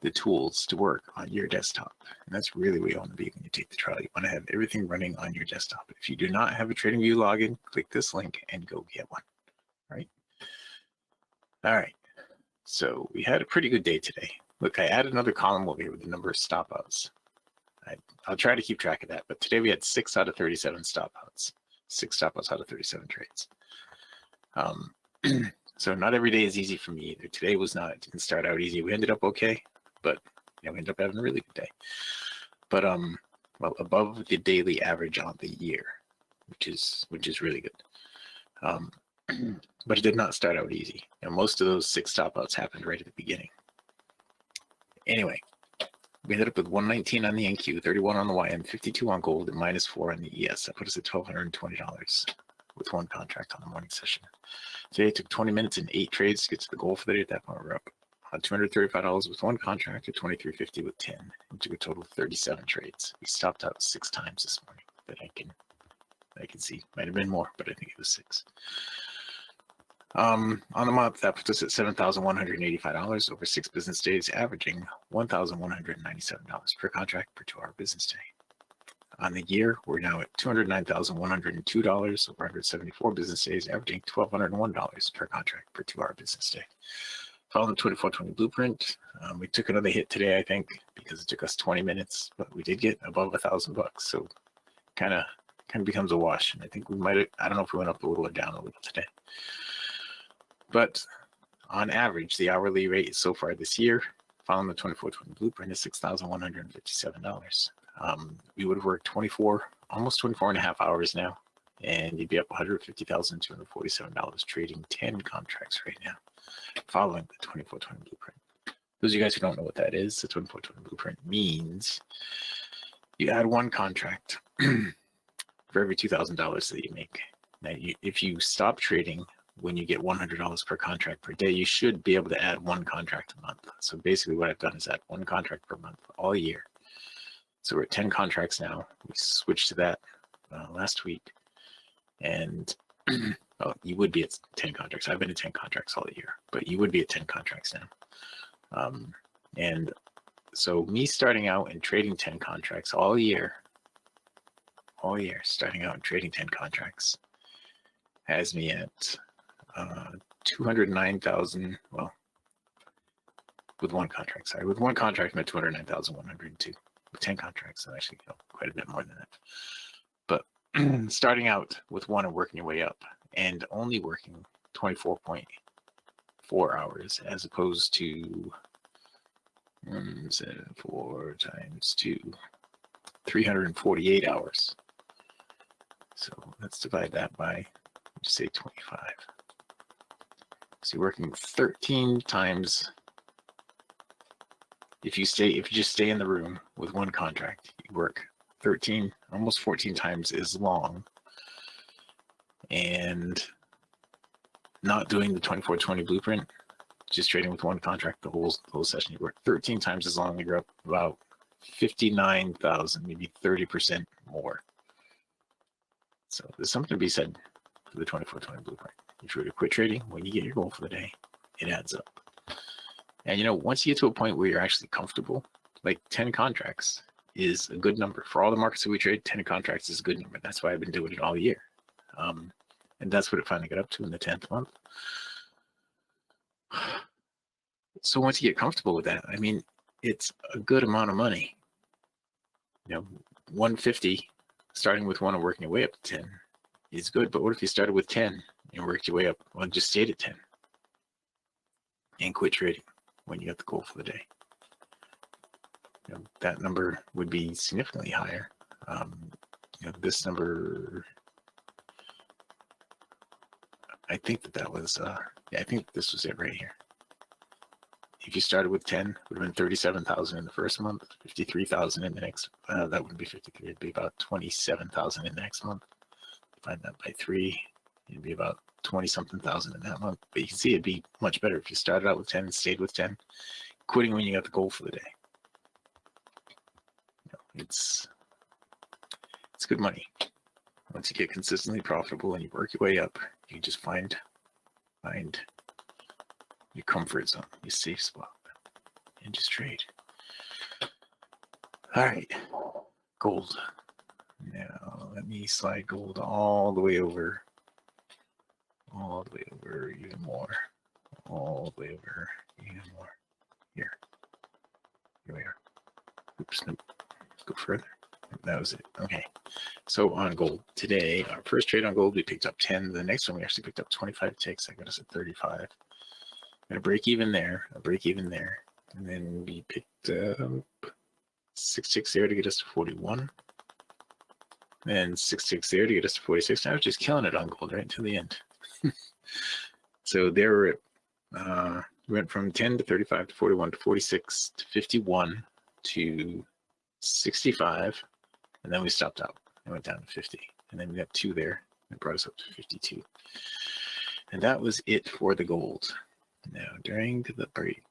the tools to work on your desktop. And that's really where you want to be when you take the trial. You want to have everything running on your desktop. If you do not have a TradingView login, click this link and go get one. All right. All right. So we had a pretty good day today. Look, I added another column over here with the number of stop outs. I'll try to keep track of that. But today we had 6 out of 37 stop outs. 6 stop outs out of 37 trades. So not every day is easy for me either. Today was not. It didn't start out easy. We ended up okay, but we ended up having a really good day. But well, above the daily average on the year, which is really good. But it did not start out easy. Most of those 6 stop outs happened right at the beginning. Anyway, we ended up with 119 on the NQ, 31 on the YM, 52 on gold, and -4 on the ES. That put us at $1,220 with one contract on the morning session. Today it took 20 minutes and 8 trades to get to the goal for the day. At that point, we're up $235 with one contract at $23.50 with 10. We took a total of 37 trades. We stopped out 6 times this morning that I can see. Might have been more, but I think it was 6. On the month, that puts us at $7,185 over 6 business days, averaging $1,197 per contract per 2-hour business day. On the year, we're now at $209,102 over 174 business days, averaging $1,201 per contract per 2-hour business day. Following the 2420 blueprint, we took another hit today, I think, because it took us 20 minutes, but we did get above $1,000, so kind of becomes a wash. And I think we might have, I don't know if we went up a little or down a little today. But on average, the hourly rate so far this year, following the 2420 blueprint, is $6,157. We would have worked almost 24 and a half hours now, and you'd be up $150,247 trading 10 contracts right now, following the 2420 blueprint. Those of you guys who don't know what that is, the 2420 blueprint means you add one contract for every $2,000 that you make. Now, if you stop trading when you get $100 per contract per day, you should be able to add one contract a month. So basically what I've done is add one contract per month all year. So we're at 10 contracts now. We switched to that last week. And well, you would be at 10 contracts. I've been at 10 contracts all year, but you would be at 10 contracts now. And so me starting out and trading 10 contracts all year, starting out and trading 10 contracts has me at 209,000. Well, with one contract, with one contract, I'm at 209,102. With 10 contracts, I'm actually quite a bit more than that. But starting out with one and working your way up, and only working 24.4 hours as opposed to 4 times 2, 348 hours. So let's divide that by, just say 25. So you're working 13 times. If you just stay in the room with one contract, you work 13, almost 14 times as long, and not doing the 2420 blueprint, just trading with one contract the whole session, you work 13 times as long, and you're up about 59,000, maybe 30% more. So there's something to be said for the 2420 blueprint. If you were to quit trading when you get your goal for the day, it adds up. And once you get to a point where you're actually comfortable, like 10 contracts is a good number. For all the markets that we trade, 10 contracts is a good number. That's why I've been doing it all year. And that's what it finally got up to in the 10th month. So once you get comfortable with that, I mean, it's a good amount of money. 150, starting with 1 and working your way up to 10 is good. But what if you started with 10 and worked your way up? Well, just stayed at 10 and quit trading when you got the goal for the day. That number would be significantly higher. This number, I think that was, I think this was it right here. If you started with 10, it would have been 37,000 in the first month, 53,000 in the next. That wouldn't be 53. It'd be about 27,000 in the next month. Divide that by 3, it'd be about 20-something thousand in that month. But you can see it'd be much better if you started out with 10 and stayed with 10, quitting when you got the goal for the day. It's good money. Once you get consistently profitable and you work your way up, you just find your comfort zone, your safe spot, and just trade. All right, gold. Now let me slide gold all the way over, even more, all the way over, even more. Here we are. Oops, nope. Let's go further. That was it. Okay. So on gold today, our first trade on gold, we picked up 10. The next one, we actually picked up 25 ticks. That got us at 35. Got a break even there, and then we picked up 6 ticks there to get us to 41, and 6 ticks there to get us to 46. I was just killing it on gold right until the end. So there we're at, we went from 10 to 35 to 41 to 46 to 51 to 65, and then we stopped out and went down to 50, and then we got 2 there. It brought us up to 52, and that was it for the gold. Now during the break,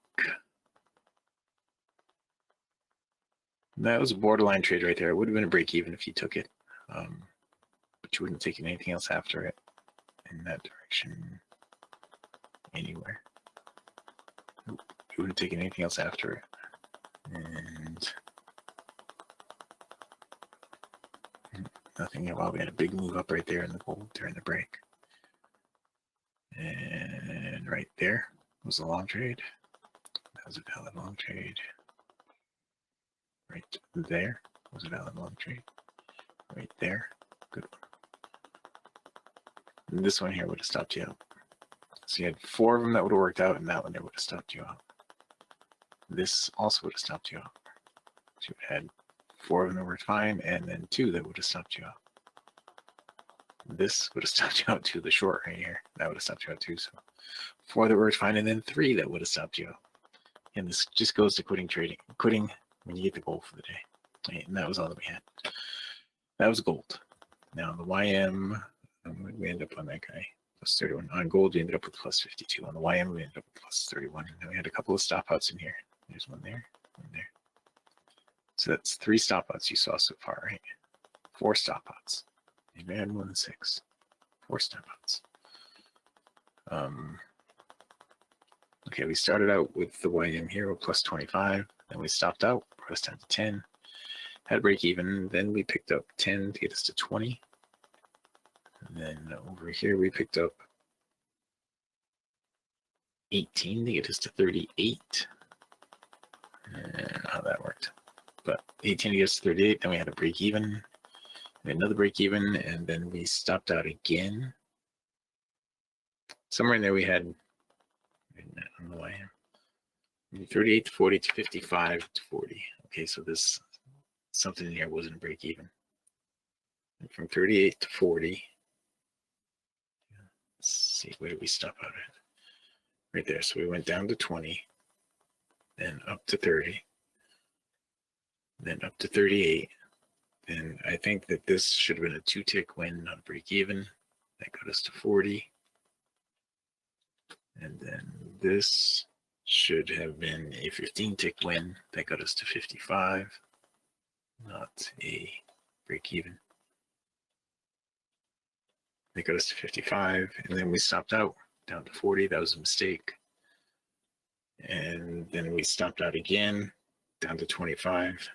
that was a borderline trade right there. It would have been a break even if you took it, but you wouldn't have taken anything else after it in that direction anywhere. You wouldn't have taken anything else after it, and nothing. Well, we had a big move up right there in the gold during the break, and right there was a long trade. That was a valid long trade. Right there was a valid long trade. Right there, good one. And this one here would have stopped you out. So you had 4 of them that would have worked out, and that one there would have stopped you out. This also would have stopped you out. So you had 4 of them that worked fine, and then 2 that would have stopped you out. This would have stopped you out too, the short right here. That would have stopped you out too. So 4 that worked fine, and then 3 that would have stopped you out. And this just goes to quitting trading. Quitting when you get the goal for the day. And that was all that we had. That was gold. Now the YM, we ended up on that guy, plus 31. On gold, we ended up with plus 52. On the YM, we ended up with plus 31. And then we had a couple of stop outs in here. There's one there, one there. So that's 3 stop outs you saw so far, right? 4 stop outs. We had more than 6. 4 stop outs. Okay, we started out with the YM here with plus 25. Then we stopped out, brought us down to 10. Had a break even. Then we picked up 10 to get us to 20. And then over here we picked up 18 to get us to 38. And how that worked. But 18 to get us to 38. Then we had a break even. Another break even, and then we stopped out again. Somewhere in there we had, I don't know why I am, 38 to 40 to 55 to 40. Okay, so this something in here wasn't a break even. And from 38 to 40, let's see, where did we stop out at? Right there. So we went down to 20, then up to 30, then up to 38. And I think that this should have been a 2-tick win, not a break even. That got us to 40. And then this should have been a 15-tick win. That got us to 55, not a break even. That got us to 55, and then we stopped out down to 40. That was a mistake. And then we stopped out again down to 25.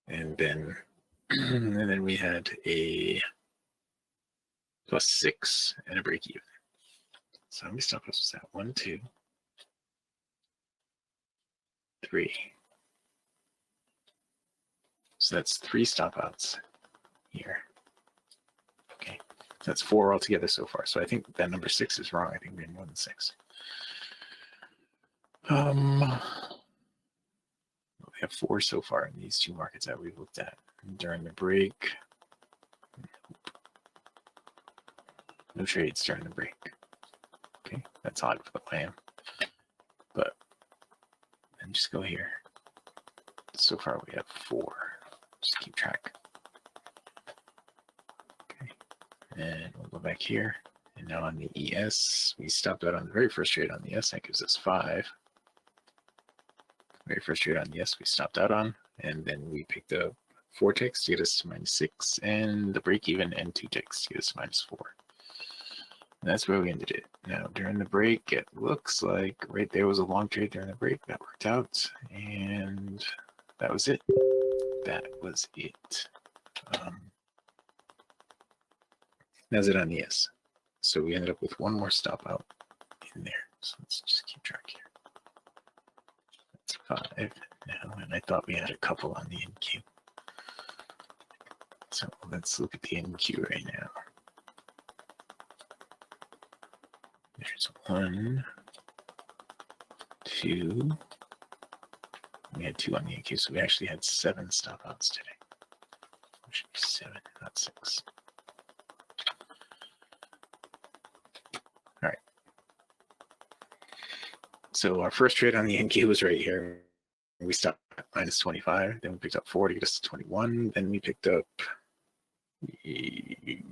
And then we had a +6 and a break even. So how many stop loss was that? 1, 2, 3. So that's 3 stop outs here. Okay, so that's 4 altogether so far. So I think that number 6 is wrong. I think we had more than 6. We have 4 so far in these 2 markets that we've looked at during the break. No trades during the break. Okay, that's odd for the lamb. But then just go here. So far we have 4. Just keep track. Okay, and we'll go back here. And now on the ES, we stopped out on the very first trade on the S. That gives us 5. Very first trade on the S we stopped out on. And then we picked up 4 ticks to get us to -6. And the break even and 2 ticks to get us to -4. And that's where we ended it. Now, during the break, it looks like right there was a long trade during the break. That worked out. And that was it. That was it. That's it on the S. So we ended up with 1 more stop out in there. So let's just keep track here. That's 5 now. And I thought we had a couple on the NQ. So let's look at the NQ right now. There's 1, 2. We had 2 on the NQ, so we actually had 7 stop outs today. It should be 7, not 6. All right. So our first trade on the NQ was right here. We stopped at -25. Then we picked up 4 to get us to 21. Then we picked up 8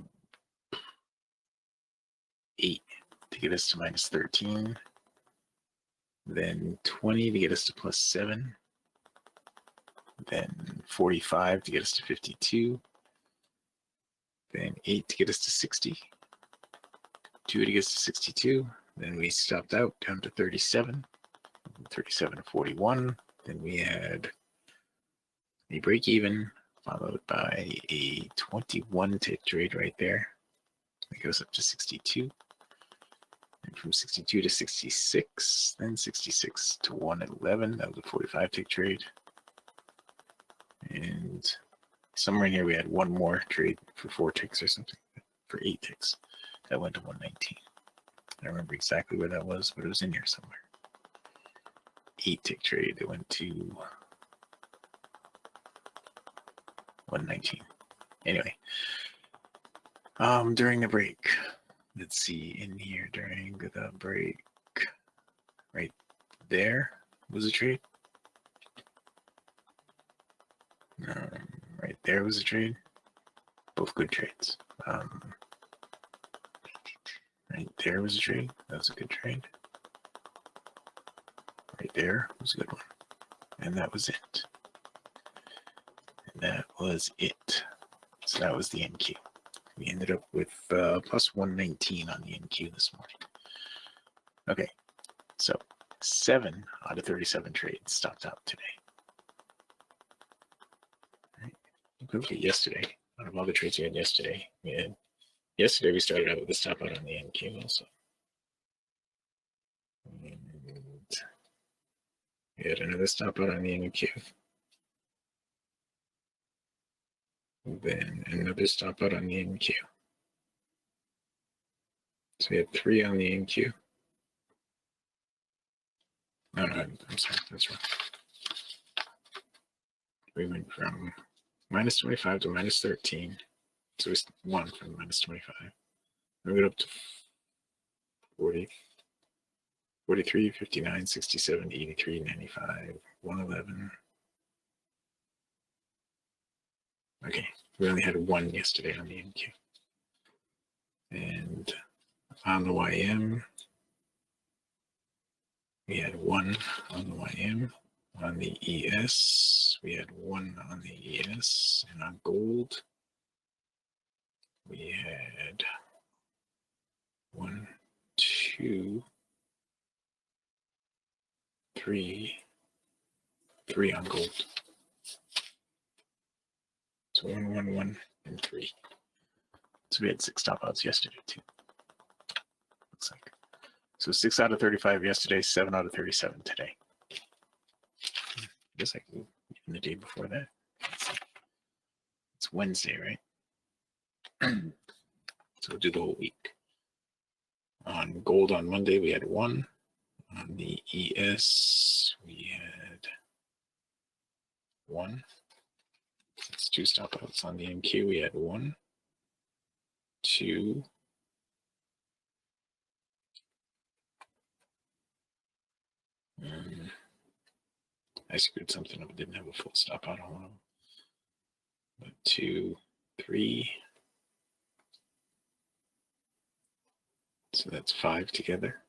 to get us to -13. Then 20 to get us to +7. Then 45 to get us to 52. Then 8 to get us to 60. 2 to get us to 62. Then we stopped out down to 37. 37 to 41. Then we had a break even followed by a 21 tick trade right there. That goes up to 62. And from 62 to 66, then 66 to 111. That was a 45 tick trade. And somewhere in here we had 1 more trade for 4 ticks or something, for 8 ticks. That went to 119. I don't remember exactly where that was, but it was in here somewhere. 8 tick trade. It went to 119. Anyway, during the break, let's see, in here during the break, right there was a trade. Right there was a trade. Both good trades. Right there was a trade. That was a good trade. Right there was a good one. And that was it. And that was it. So that was the NQ. We ended up with plus 119 on the NQ this morning. Okay, so 7 out of 37 trades stopped out today. All right. Look at yesterday. Out of all the trades we had yesterday, yesterday we started out with a stop out on the NQ also. And we had another stop out on the NQ. Then another stop out on the NQ. So we had 3 on the NQ. No, I'm sorry, that's wrong. We went from -25 to -13. So it's 1 from -25. We went up to 40, 43, 59, 67, 83, 95, 111. Okay, we only had 1 yesterday on the NQ. And on the YM, we had 1 on the YM. On the ES, we had 1 on the ES. And on gold, we had 1, 2, 3 on gold. So 1, 1, 1, and 3. So we had 6 stop outs yesterday too. Looks like. So 6 out of 35 yesterday, 7 out of 37 today. Just like even the day before that. It's Wednesday, right? So we'll do the whole week. On gold on Monday, we had 1. On the ES, we had 1. That's 2 stop outs. On the MQ, we had 1, 2, I screwed something up. Didn't have a full stop out on one of them. But 2, 3. So that's 5 together.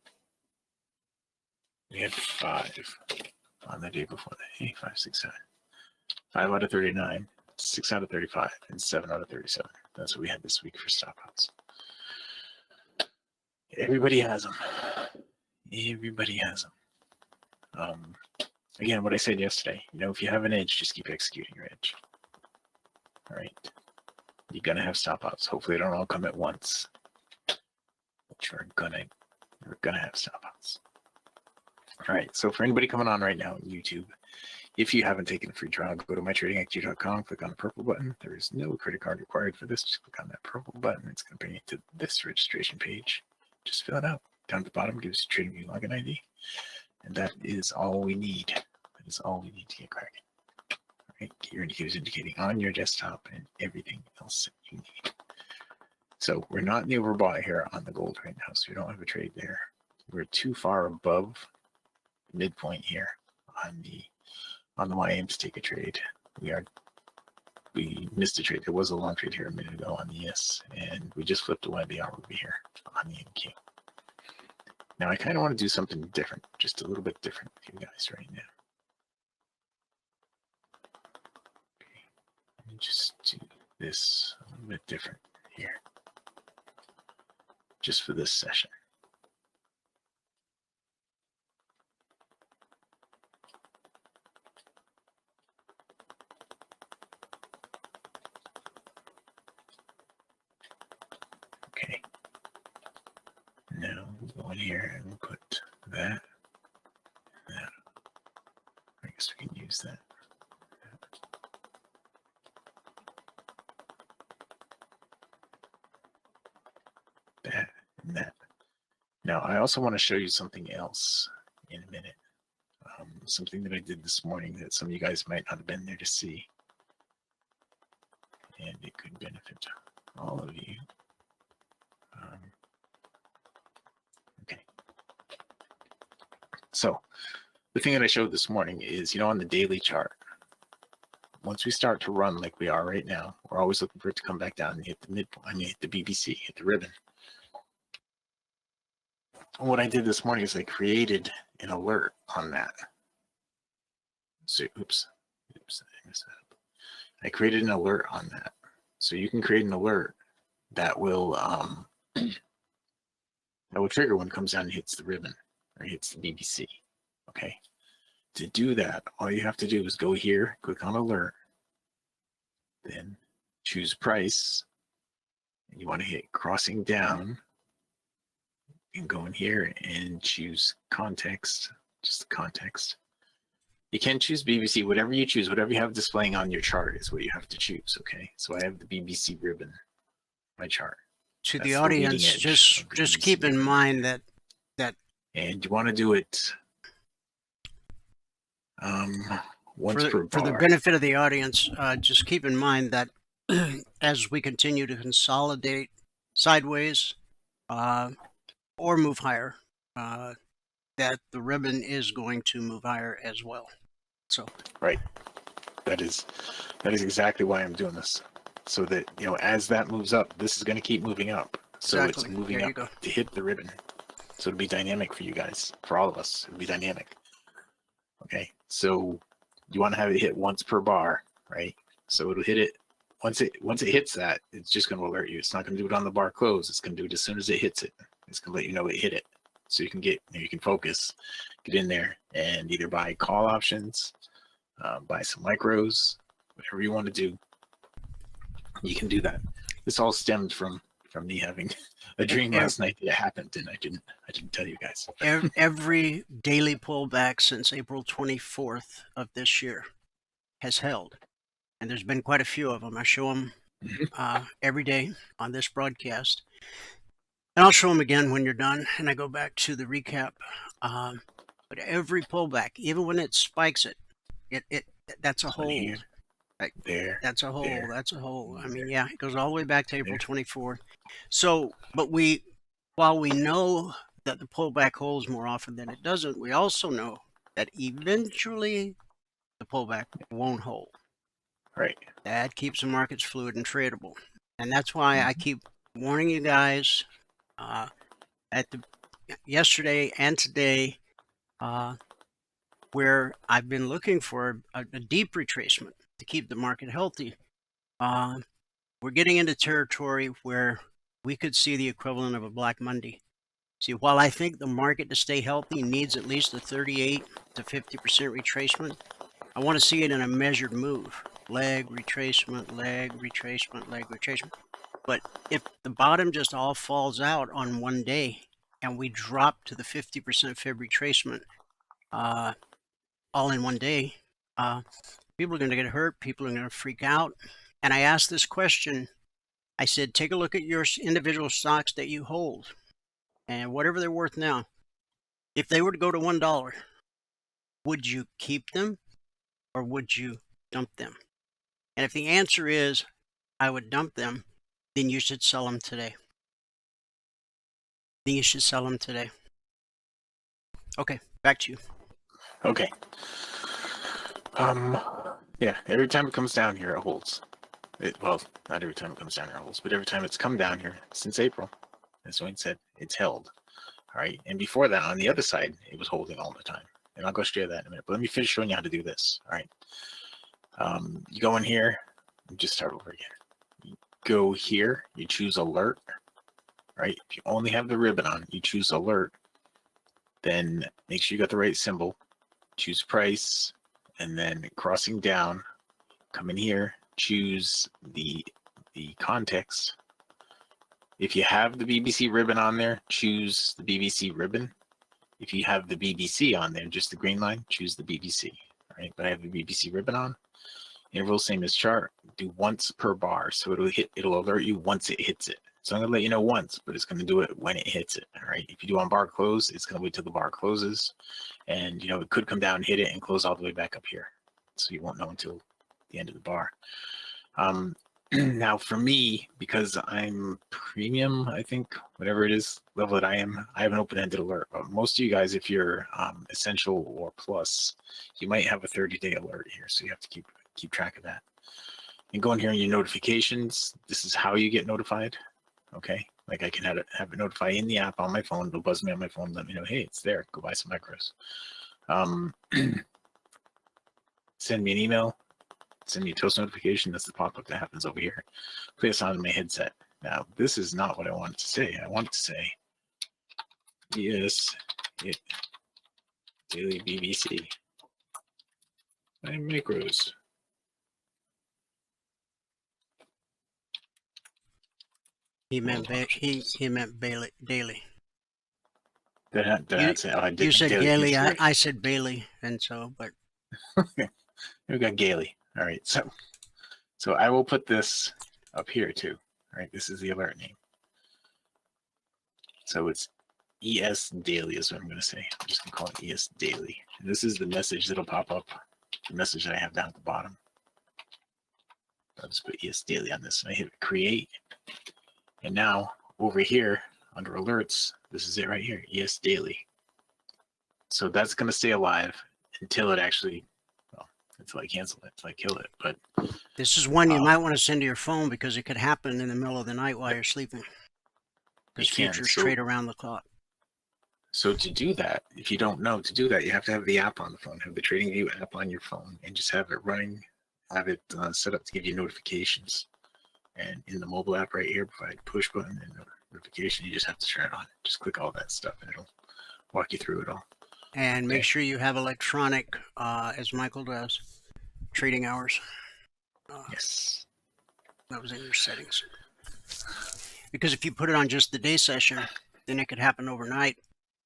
We had 5 on the day before that. Hey, 5, 6, 7. 5 out of 39, 6 out of 35, and 7 out of 37. That's what we had this week for stop outs. Everybody has them. Everybody has them. Again, what I said yesterday, if you have an edge, just keep executing your edge. All right. You're going to have stop outs. Hopefully they don't all come at once. But you're going to have stop outs. All right. So for anybody coming on right now on YouTube, if you haven't taken a free trial, go to mytradingxg.com, click on the purple button. There is no credit card required for this. Just click on that purple button. It's going to bring you to this registration page. Just fill it out. Down at the bottom, gives you TradingView login ID. And that is all we need. That is all we need to get cracking. All right, get your indicators indicating on your desktop and everything else that you need. So we're not in the overbought here on the gold right now, so we don't have a trade there. We're too far above midpoint here on the YM to take a trade. We missed a trade. There was a long trade here a minute ago on the ES, and we just flipped a 1 hour over here on the MQ. Now I kind of want to do something different, just a little bit different with you guys right now. Okay. Let me just do this a little bit different here, just for this session. Okay. Now we'll go in here and we'll put that. I guess we can use that. That and that. Now I also want to show you something else in a minute. Something that I did this morning that some of you guys might not have been there to see. And it could benefit all of you. Okay. So the thing that I showed this morning is, on the daily chart, once we start to run like we are right now, we're always looking for it to come back down and hit the midpoint, hit the BBC, hit the ribbon. And what I did this morning is I created an alert on that. So, oops, I messed that up. I created an alert on that. So you can create an alert that will trigger when it comes down and hits the ribbon or hits the BBC. Okay. To do that, all you have to do is go here, click on alert, then choose price, and you want to hit crossing down, and go in here and choose context, just the context. You can choose BBC, whatever you choose, whatever you have displaying on your chart is what you have to choose, okay? So I have the BBC ribbon, my chart. To the audience, just keep in mind that and you want to do it once per bar. For the benefit of the audience, just keep in mind that as we continue to consolidate sideways or move higher, that the ribbon is going to move higher as well. So right, that is exactly why I'm doing this, so that as that moves up, this is going to keep moving up. So exactly. It's moving up to hit the ribbon. So it'll be dynamic for you guys, for all of us. It'll be dynamic. Okay, so you want to have it hit once per bar, right? So it'll hit it once it hits that, it's just going to alert you. It's not going to do it on the bar close. It's going to do it as soon as it hits it. It's going to let you know it hit it. so you can focus, get in there and either buy call options, buy some micros, whatever you want to do, you can do that. This all stemmed from me having a dream last night that it happened, and I didn't tell you guys. Every daily pullback since April 24th of this year has held, and there's been quite a few of them. I show them every day on this broadcast, and I'll show them again when you're done, and I go back to the recap. But every pullback, even when it spikes that's a hold. Like there. That's a hold. There, that's a hold. I mean, there, yeah, it goes all the way back to April there. 24th. So, but while we know that the pullback holds more often than it doesn't, we also know that eventually the pullback won't hold. Right. That keeps the markets fluid and tradable. And that's why I keep warning you guys yesterday and today, where I've been looking for a deep retracement to keep the market healthy. We're getting into territory where we could see the equivalent of a Black Monday. See, while I think the market to stay healthy needs at least a 38 to 50% retracement, I want to see it in a measured move. Leg retracement, leg retracement, leg retracement. But if the bottom just all falls out on one day and we drop to the 50% Fib retracement all in one day, people are going to get hurt. People are going to freak out. And I asked this question. I said, take a look at your individual stocks that you hold and whatever they're worth now. If they were to go to $1, would you keep them or would you dump them? And if the answer is, I would dump them, then you should sell them today. Okay, back to you. Okay. Yeah, every time it comes down here, it holds. Well, not every time it comes down here, it holds, but every time it's come down here since April, as Wayne said, it's held. All right. And before that, on the other side, it was holding all the time. And I'll go straight to that in a minute. But let me finish showing you how to do this. All right. You go in here and just start over again. You go here, you choose alert. Right. If you only have the ribbon on, you choose alert. Then make sure you got the right symbol. Choose price, and then crossing down, come in here, choose the context. If you have the BBC ribbon on there, choose the BBC ribbon. If you have the BBC on there, just the green line, choose the BBC. All right, but I have the BBC ribbon on. Interval same as chart. Do once per bar, so it'll alert you once it hits it. So I'm gonna let you know once, but it's gonna do it when it hits it. All right. If you do on bar close, it's gonna wait till the bar closes, and it could come down, hit it, and close all the way back up here. So you won't know until the end of the bar. Now for me, because I'm premium, I think whatever it is level that I am, I have an open-ended alert. But most of you guys, if you're essential or plus, you might have a 30-day alert here, so you have to keep track of that. And go in here in your notifications. This is how you get notified. Okay, like I can have it notify in the app on my phone. It'll buzz me on my phone, let me know, hey, it's there. Go buy some micros. Send me an email. Send me a toast notification. That's the pop-up that happens over here. Play a sound in my headset. Now, this is not what I wanted to say. I wanted to say, yes, daily BBC. My micros. He meant Bailey, daily. Did I say? Oh, I did. You said daily. I said Bailey, and so, but we got Gailey. All right, so I will put this up here too. All right, this is the alert name. So it's ES Daily is what I'm going to say. I'm just going to call it ES Daily. And this is the message that'll pop up. The message that I have down at the bottom. I'll just put ES Daily on this, and I hit create. And now over here under alerts, this is it right here, ES Daily. So that's going to stay alive until it actually, until I cancel it, until I kill it. But this is one you might want to send to your phone because it could happen in the middle of the night while you're sleeping. Because futures trade around the clock. So to do that, if you don't know to do that, you have to have the app on the phone, have the TradingView app on your phone, and just have it running, have it set up to give you notifications. And in the mobile app right here, provide push button and notification. You just have to turn it on. Just click all that stuff, and walk you through it all. And make Okay. sure you have electronic, as Michael does, trading hours. Yes. That was in your settings. Because if you put it on just the day session, then it could happen overnight,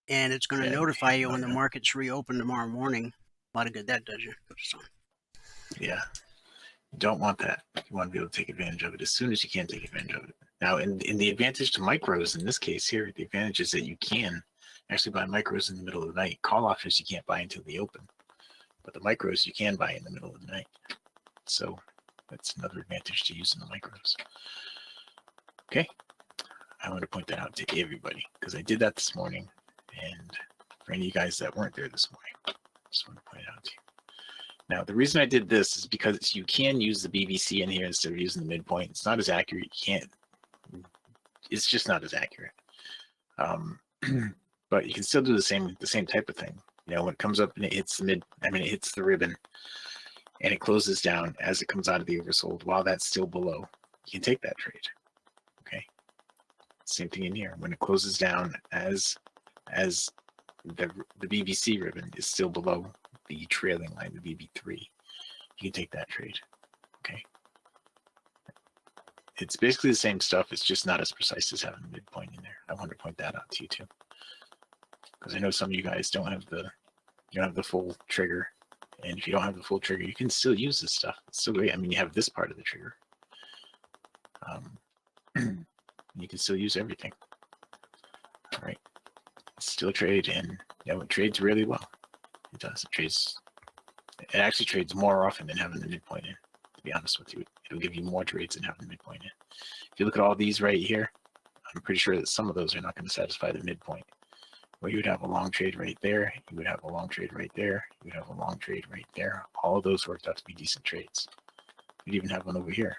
and it's going to Yeah, notify you when the no. markets reopen tomorrow morning. A lot of good that does you. Put this on. Yeah. You don't want that. You want to be able to take advantage of it as soon as you can take advantage of it. Now, in the advantage to micros, in this case here, the advantage is that you can actually buy micros in the middle of the night. Call options you can't buy until they open, but the micros you can buy in the middle of the night. So that's another advantage to using the micros. Okay. I want to point that out to everybody because I did that this morning. And for any of you guys that weren't there this morning, I just want to point it out to you. Now, the reason I did this is because you can use the BBC in here instead of using the midpoint. It's not as accurate. It's just not as accurate. But you can still do the same type of thing. You know, when it comes up and it hits it hits the ribbon and it closes down as it comes out of the oversold while that's still below, you can take that trade. Okay. Same thing in here. When it closes down as the BBC ribbon is still below the trailing line, the BB3, you can take that trade. Okay. It's basically the same stuff. It's just not as precise as having the midpoint in there. I want to point that out to you too, because I know some of you guys don't have the full trigger, and if you don't have the full trigger, you can still use this stuff. It's still great. I mean, you have this part of the trigger. You can still use everything. All right. Still trade, and it trades really well. It does. It actually trades more often than having the midpoint in. To be honest with you, it'll give you more trades than having the midpoint in. If you look at all these right here, I'm pretty sure that some of those are not going to satisfy the midpoint. Where you would have a long trade right there, you would have a long trade right there, you would have a long trade right there. All of those worked out to be decent trades. You'd even have one over here.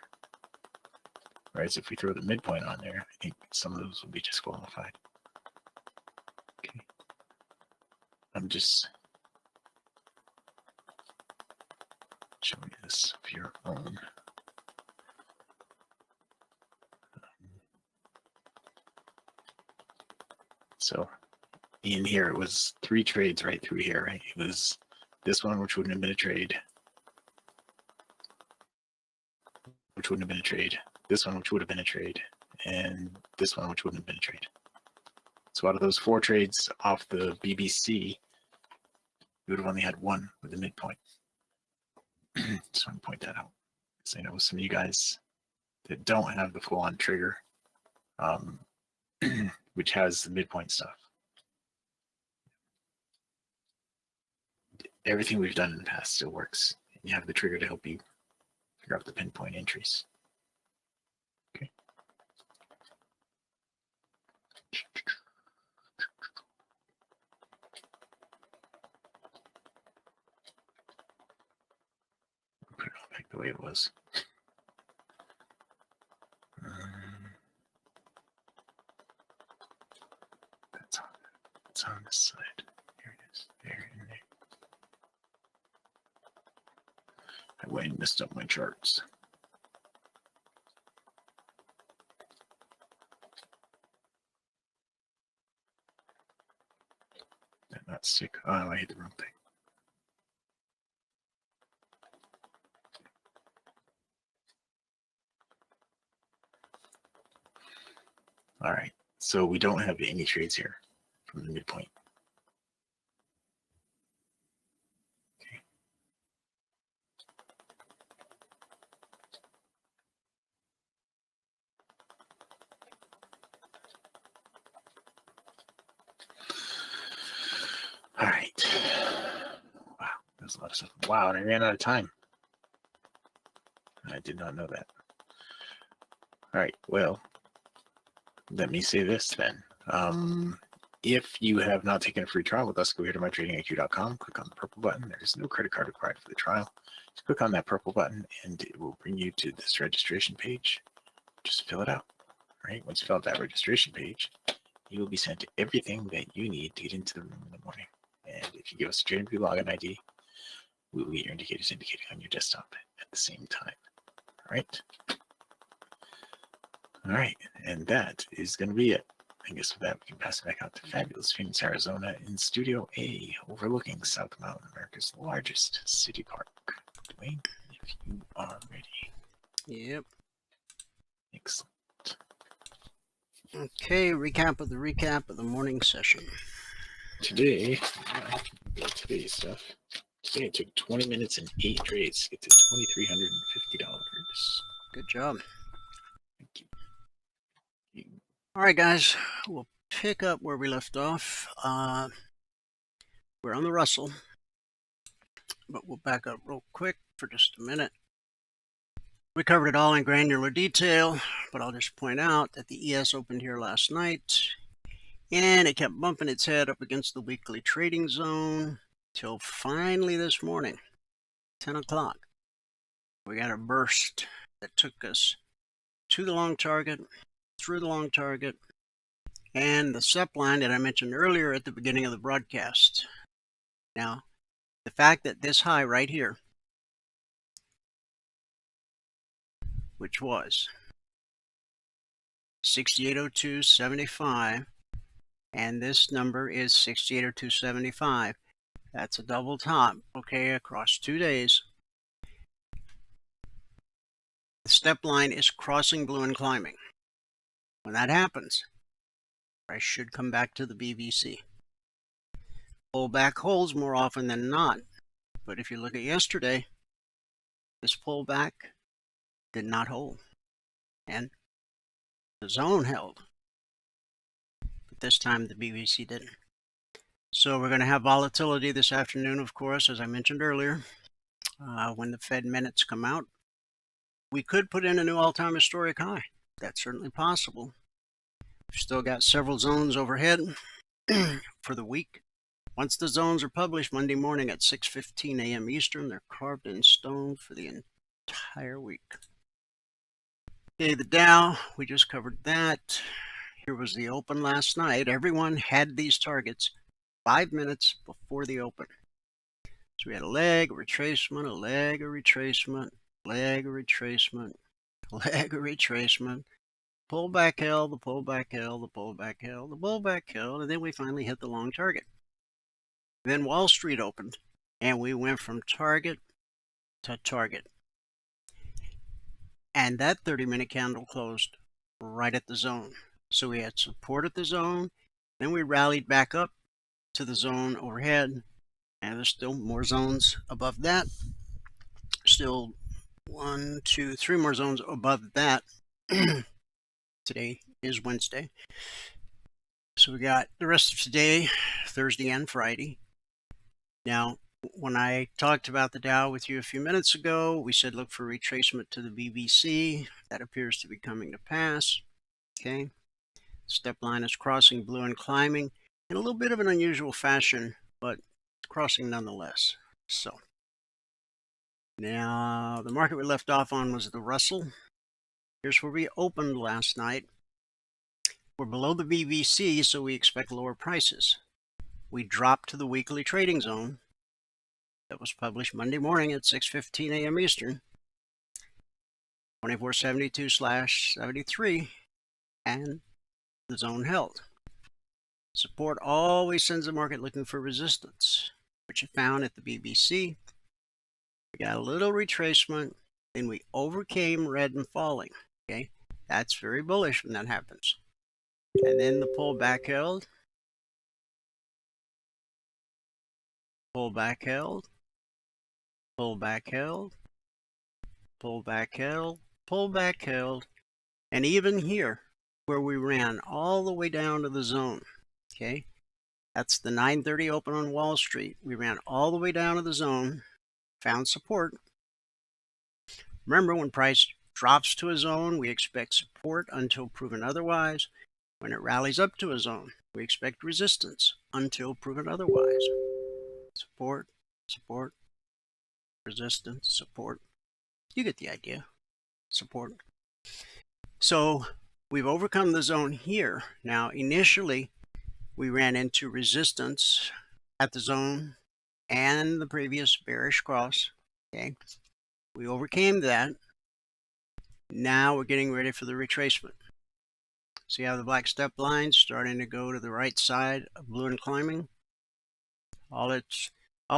Right, so if we throw the midpoint on there, I think some of those will be disqualified. Okay. I'm just showing you this for your own. So in here, it was 3 trades right through here, right? It was this one, which wouldn't have been a trade, which wouldn't have been a trade, this one, which would have been a trade, and this one, which wouldn't have been a trade. So out of those 4 trades off the BBC, you would have only had one with the midpoint. Just want to point that out. So I know some of you guys that don't have the full-on trigger, which has the midpoint stuff. Everything we've done in the past still works. You have the trigger to help you figure out the pinpoint entries. Okay. Put it all back the way it was. That's on this side. Here it is. There and there. I went and messed up my charts. Did not stick. Oh, I hit the wrong thing. All right. So we don't have any trades here from the midpoint. Okay. All right. Wow, there's a lot of stuff. Wow, and I ran out of time. I did not know that. All right, well, let me say this then. If you have not taken a free trial with us, go here to mytradingiq.com, click on the purple button. There's no credit card required for the trial. Just click on that purple button and it will bring you to this registration page. Just fill it out. All right, once you fill out that registration page, you will be sent everything that you need to get into the room in the morning. And if you give us a TradingView login ID, we will get your indicators indicating on your desktop at the same time. All right. All right, and that is going to be it. I guess with that, we can pass it back out to fabulous Phoenix, Arizona in Studio A, overlooking South Mountain, America's largest city park. Dwayne, if you are ready. Yep. Excellent. Okay, recap of the morning session. Today, today's stuff. Today it took 20 minutes and 8 trades to get to $2,350. Good job. Thank you. All right, guys, we'll pick up where we left off. We're on the Russell, but we'll back up real quick for just a minute. We covered it all in granular detail, but I'll just point out that the ES opened here last night, and it kept bumping its head up against the weekly trading zone till finally this morning, 10 o'clock. We got a burst that took us to the long target, through the long target, and the SEP line that I mentioned earlier at the beginning of the broadcast. Now, the fact that this high right here, which was 6802.75, and this number is 6802.75, that's a double top, okay, across 2 days. The step line is crossing blue and climbing. When that happens, price should come back to the BVC. Pullback holds more often than not, but if you look at yesterday, this pullback did not hold, and the zone held, but this time the BVC didn't. So we're going to have volatility this afternoon, of course, as I mentioned earlier. When the Fed minutes come out, we could put in a new all-time historic high. That's certainly possible. We've still got several zones overhead for the week. Once the zones are published Monday morning at 6:15 a.m. Eastern, they're carved in stone for the entire week. Okay, the Dow, we just covered that. Here was the open last night. Everyone had these targets 5 minutes before the open. So we had a leg, a retracement, a leg, a retracement, leg, a retracement, leg, a retracement, pullback held, the pullback held, the pullback held, the pullback held, and then we finally hit the long target. Then Wall Street opened, and we went from target to target. And that 30-minute candle closed right at the zone. So we had support at the zone, then we rallied back up to the zone overhead, and there's still more zones above that. Still 1, 2, 3 more zones above that. Today is Wednesday. So we got the rest of today, Thursday and Friday. Now, when I talked about the Dow with you a few minutes ago, we said look for retracement to the BVC. That appears to be coming to pass. Okay. Step line is crossing blue and climbing in a little bit of an unusual fashion, but crossing nonetheless. So now the market we left off on was the Russell. Here's where we opened last night. We're below the BVC, so we expect lower prices. We dropped to the weekly trading zone that was published Monday morning at 6:15 a.m. Eastern, 2472/73, and the zone held. Support always sends the market looking for resistance, which you found at the BVC. We got a little retracement, then we overcame red and falling. Okay, that's very bullish when that happens. And then the pullback held, pullback held, pullback held, pullback held, pullback held, and even here where we ran all the way down to the zone. Okay, that's the 9:30 open on Wall Street. We ran all the way down to the zone, found support. Remember, when price drops to a zone, we expect support until proven otherwise. When it rallies up to a zone, we expect resistance until proven otherwise. Support, support, resistance, support. You get the idea. Support. So we've overcome the zone here. Now, initially, we ran into resistance at the zone and the previous bearish cross. Okay, we overcame that. Now we're getting ready for the retracement. See how the black step line's starting to go to the right side of blue and climbing? All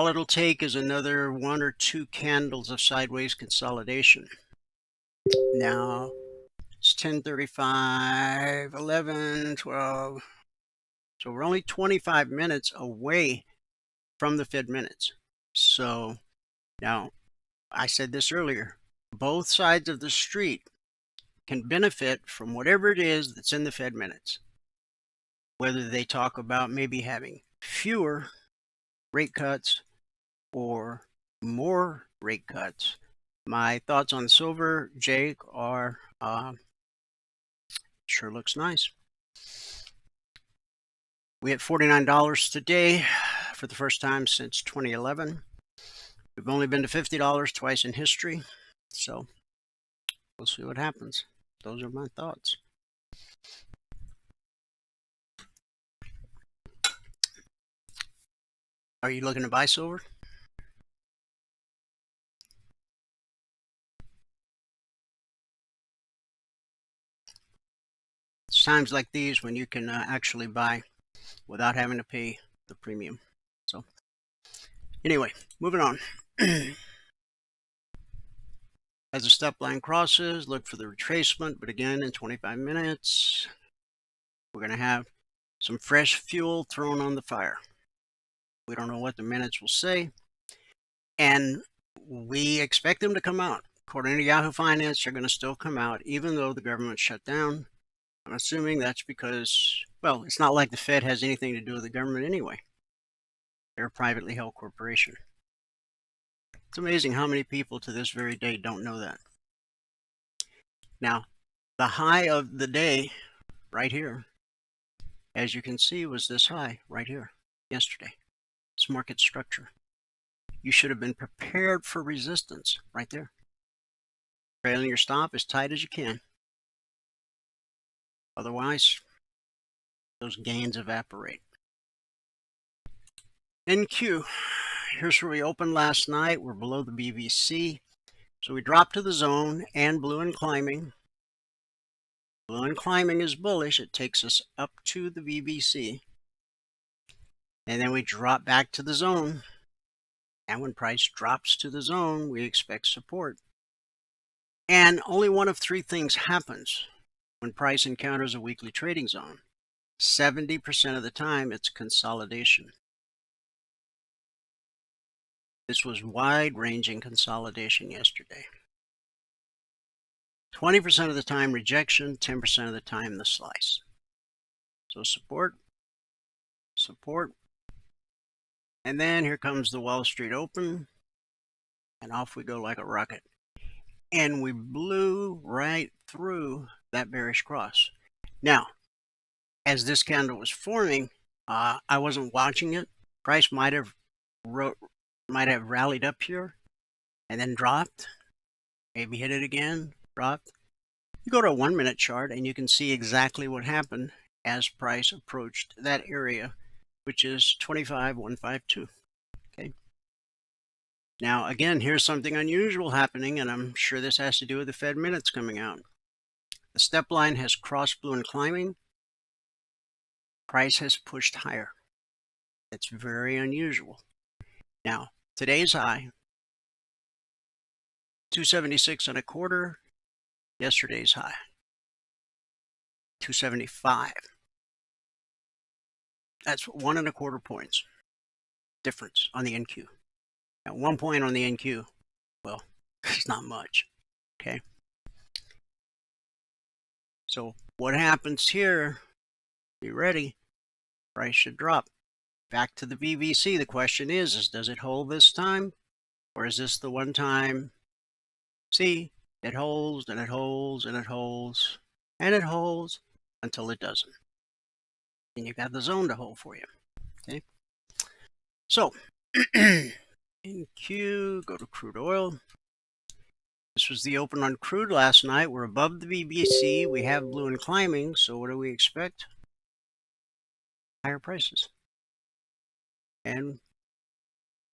it'll take is another 1 or 2 candles of sideways consolidation. Now it's 10:35, 11, 12. So we're only 25 minutes away from the Fed minutes. So now, I said this earlier, both sides of the street can benefit from whatever it is that's in the Fed minutes. Whether they talk about maybe having fewer rate cuts or more rate cuts. My thoughts on silver, Jake, are sure looks nice. We hit $49 today for the first time since 2011. We've only been to $50 twice in history, so we'll see what happens. Those are my thoughts. Are you looking to buy silver? It's times like these when you can actually buy without having to pay the premium. So anyway, moving on. As the step line crosses, look for the retracement, but again, in 25 minutes, we're going to have some fresh fuel thrown on the fire. We don't know what the minutes will say, and we expect them to come out. According to Yahoo Finance, they're going to still come out, even though the government shut down. I'm assuming that's because, well, it's not like the Fed has anything to do with the government anyway. They're a privately held corporation. It's amazing how many people to this very day don't know that. Now, the high of the day right here, as you can see, was this high right here yesterday. It's market structure. You should have been prepared for resistance right there. Trailing your stop as tight as you can. Otherwise, those gains evaporate. NQ. Here's where we opened last night. We're below the BVC. So we dropped to the zone and blue and climbing. Blue and climbing is bullish. It takes us up to the BVC. And then we drop back to the zone. And when price drops to the zone, we expect support. And only one of 3 things happens when price encounters a weekly trading zone. 70% of the time, it's consolidation. This was wide-ranging consolidation yesterday. 20% of the time rejection, 10% of the time the slice. So support, support, and then here comes the Wall Street Open, and off we go like a rocket. And we blew right through that bearish cross. Now, as this candle was forming, I wasn't watching it. Price might have rallied up here and then dropped, maybe hit it again, dropped. You go to a 1-minute chart and you can see exactly what happened as price approached that area, which is 25,152. Okay. Now, again, here's something unusual happening, and I'm sure this has to do with the Fed minutes coming out. The step line has crossed blue and climbing. Price has pushed higher. That's very unusual. Now, today's high, 276.25. Yesterday's high, 275. That's 1.25 points difference on the NQ. Now, 1 point on the NQ, well, it's not much. Okay. So what happens here? Be ready. Price should drop back to the BVC. The question is does it hold this time, or is this the one time? See, it holds and it holds and it holds and it holds until it doesn't. And you've got the zone to hold for you. Okay. So in Q, go to crude oil. This was the open on crude last night. We're above the BBC. We have blue and climbing. So what do we expect? Higher prices. And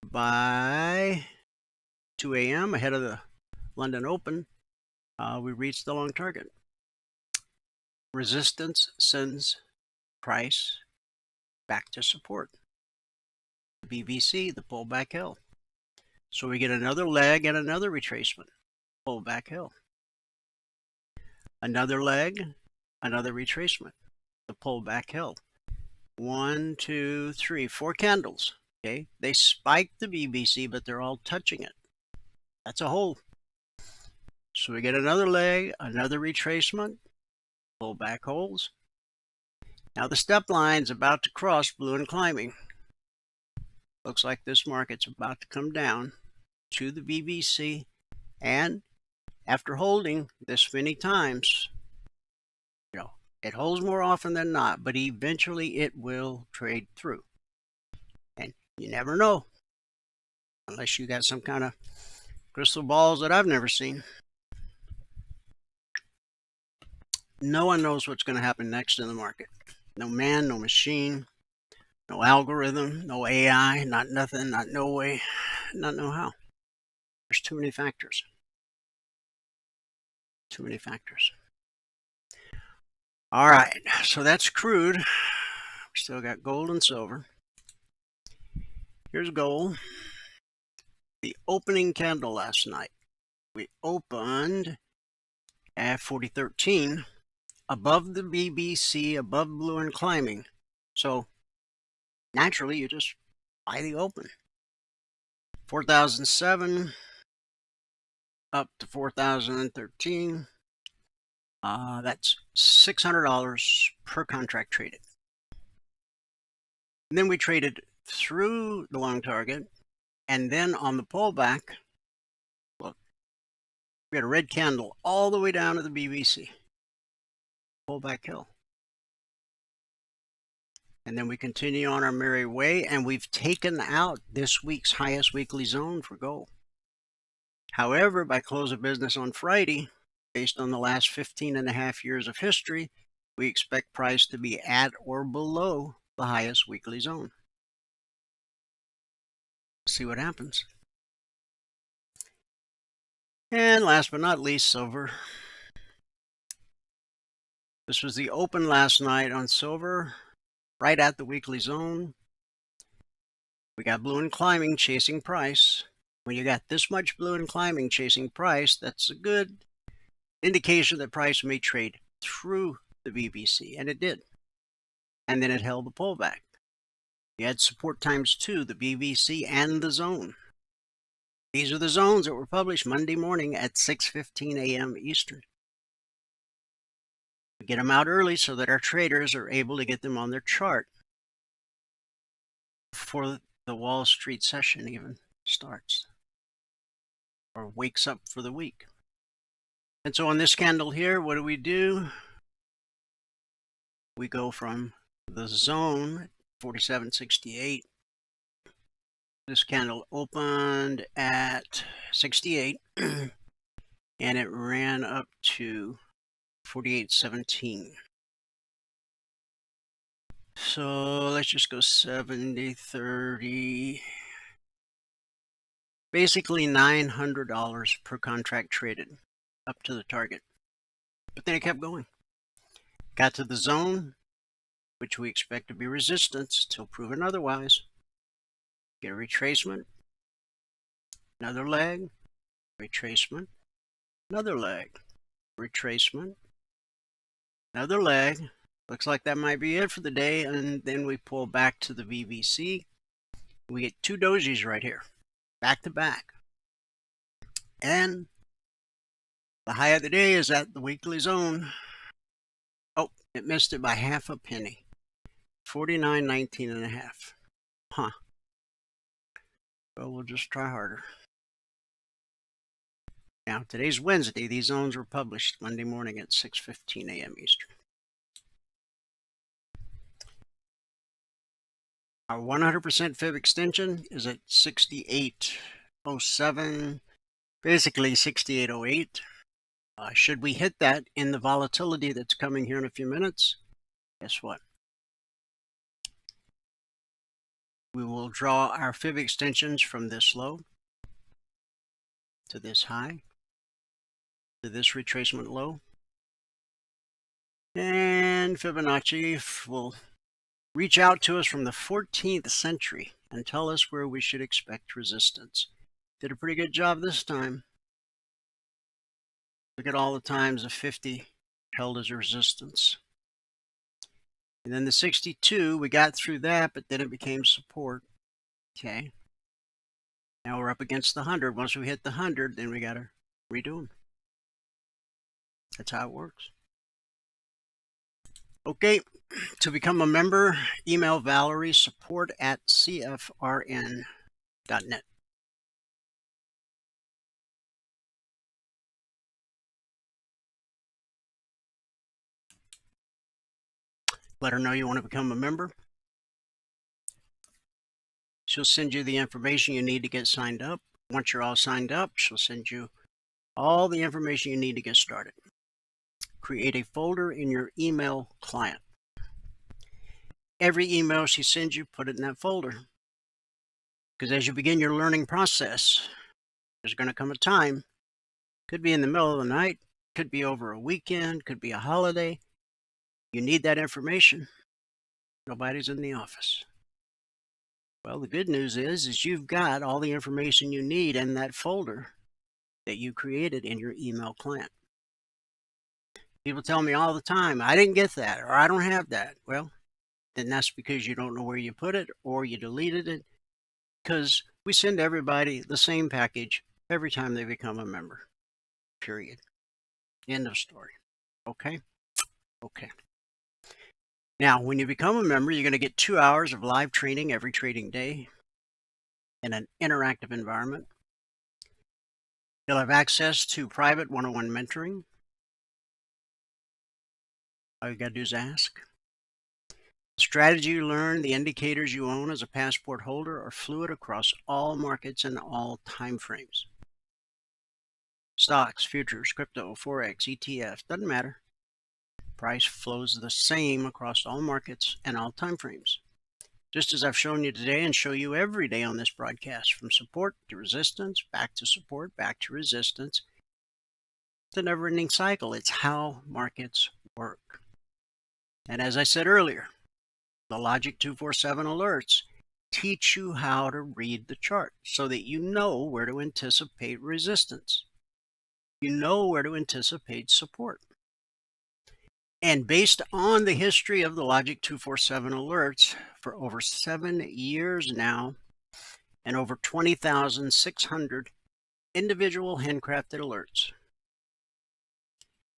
by 2 a.m. ahead of the London Open, we reached the long target. Resistance sends price back to support. The BBC, the pullback held. So we get another leg and another retracement. Pullback held. Another leg, another retracement. The pullback held. 1, 2, 3, 4 candles. Okay, they spiked the BBC, but they're all touching it. That's a hold. So we get another leg, another retracement, pullback holds. Now the step line's about to cross blue and climbing. Looks like this market's about to come down to the BBC, and after holding this many times, it holds more often than not, but eventually it will trade through. And you never know, unless you got some kind of crystal balls that I've never seen. No one knows what's going to happen next in the market. No man, no machine, no algorithm, no AI, not nothing, not no way, not no how. There's too many factors. Too many factors. All right, so that's crude. We still got gold and silver. Here's gold. The opening candle last night. We opened at 40.13 above the BBC, above blue and climbing. So naturally, you just buy the open. 4,007 up to 4,013. That's $600 per contract traded. And then we traded through the long target, and then on the pullback, look, we had a red candle all the way down to the BBC. Pullback hill. And then we continue on our merry way, and we've taken out this week's highest weekly zone for gold. However, by close of business on Friday, based on the last 15.5 years of history, we expect price to be at or below the highest weekly zone. See what happens. And last but not least, silver. This was the open last night on silver, right at the weekly zone. We got blue and climbing chasing price. When you got this much blue and climbing chasing price, that's a good indication that price may trade through the BBC, and it did. And then it held the pullback. You had support times 2, the BBC and the zone. These are the zones that were published Monday morning at 6:15 a.m. Eastern. We get them out early so that our traders are able to get them on their chart before the Wall Street session even starts or wakes up for the week. And so on this candle here, what do? We go from the zone 47.68. This candle opened at 68 and it ran up to 48.17. So let's just go 70, 30. Basically $900 per contract traded up to the target. But then it kept going. Got to the zone, which we expect to be resistance till proven otherwise. Get a retracement, another leg, retracement, another leg, retracement, another leg. Looks like that might be it for the day, and then we pull back to the BBC. We get 2 dojis right here, back to back. And the high of the day is at the weekly zone. Oh, it missed it by half a penny. 49.19.5. Huh. Well, we'll just try harder. Now, today's Wednesday. These zones were published Monday morning at 6:15 a.m. Eastern. Our 100% fib extension is at 68.07, basically 68.08. Should we hit that in the volatility that's coming here in a few minutes, guess what? We will draw our fib extensions from this low to this high to this retracement low And Fibonacci will reach out to us from the 14th century and tell us where we should expect resistance. Did a pretty good job this time. Look at all the times the 50 held as a resistance. And then the 62, we got through that, but then it became support. Okay. Now we're up against the 100. Once we hit the 100, then we got to redo them. That's how it works. Okay, to become a member, email Valerie, support@cfrn.net. Let her know you want to become a member. She'll send you the information you need to get signed up. Once you're all signed up, she'll send you all the information you need to get started. Create a folder in your email client. Every email she sends you, put it in that folder. Because as you begin your learning process, there's going to come a time, could be in the middle of the night, could be over a weekend, could be a holiday. You need that information. Nobody's in the office. Well, the good news is you've got all the information you need in that folder that you created in your email client. People tell me all the time, I didn't get that, or I don't have that. Well, then that's because you don't know where you put it, or you deleted it, because we send everybody the same package every time they become a member. Period. End of story. Okay? Okay. Now, when you become a member, you're going to get 2 hours of live training every trading day in an interactive environment. You'll have access to private one-on-one mentoring. All you got to do is ask. The strategy you learn, the indicators you own as a passport holder are fluid across all markets and all time frames. Stocks, futures, crypto, Forex, ETFs, doesn't matter. Price flows the same across all markets and all time frames. Just as I've shown you today and show you every day on this broadcast, from support to resistance, back to support, back to resistance. It's a never-ending cycle. It's how markets work. And as I said earlier, the Logic 247 alerts teach you how to read the chart so that you know where to anticipate resistance. You know where to anticipate support. And based on the history of the Logic 247 alerts for over 7 years now, and over 20,600 individual handcrafted alerts,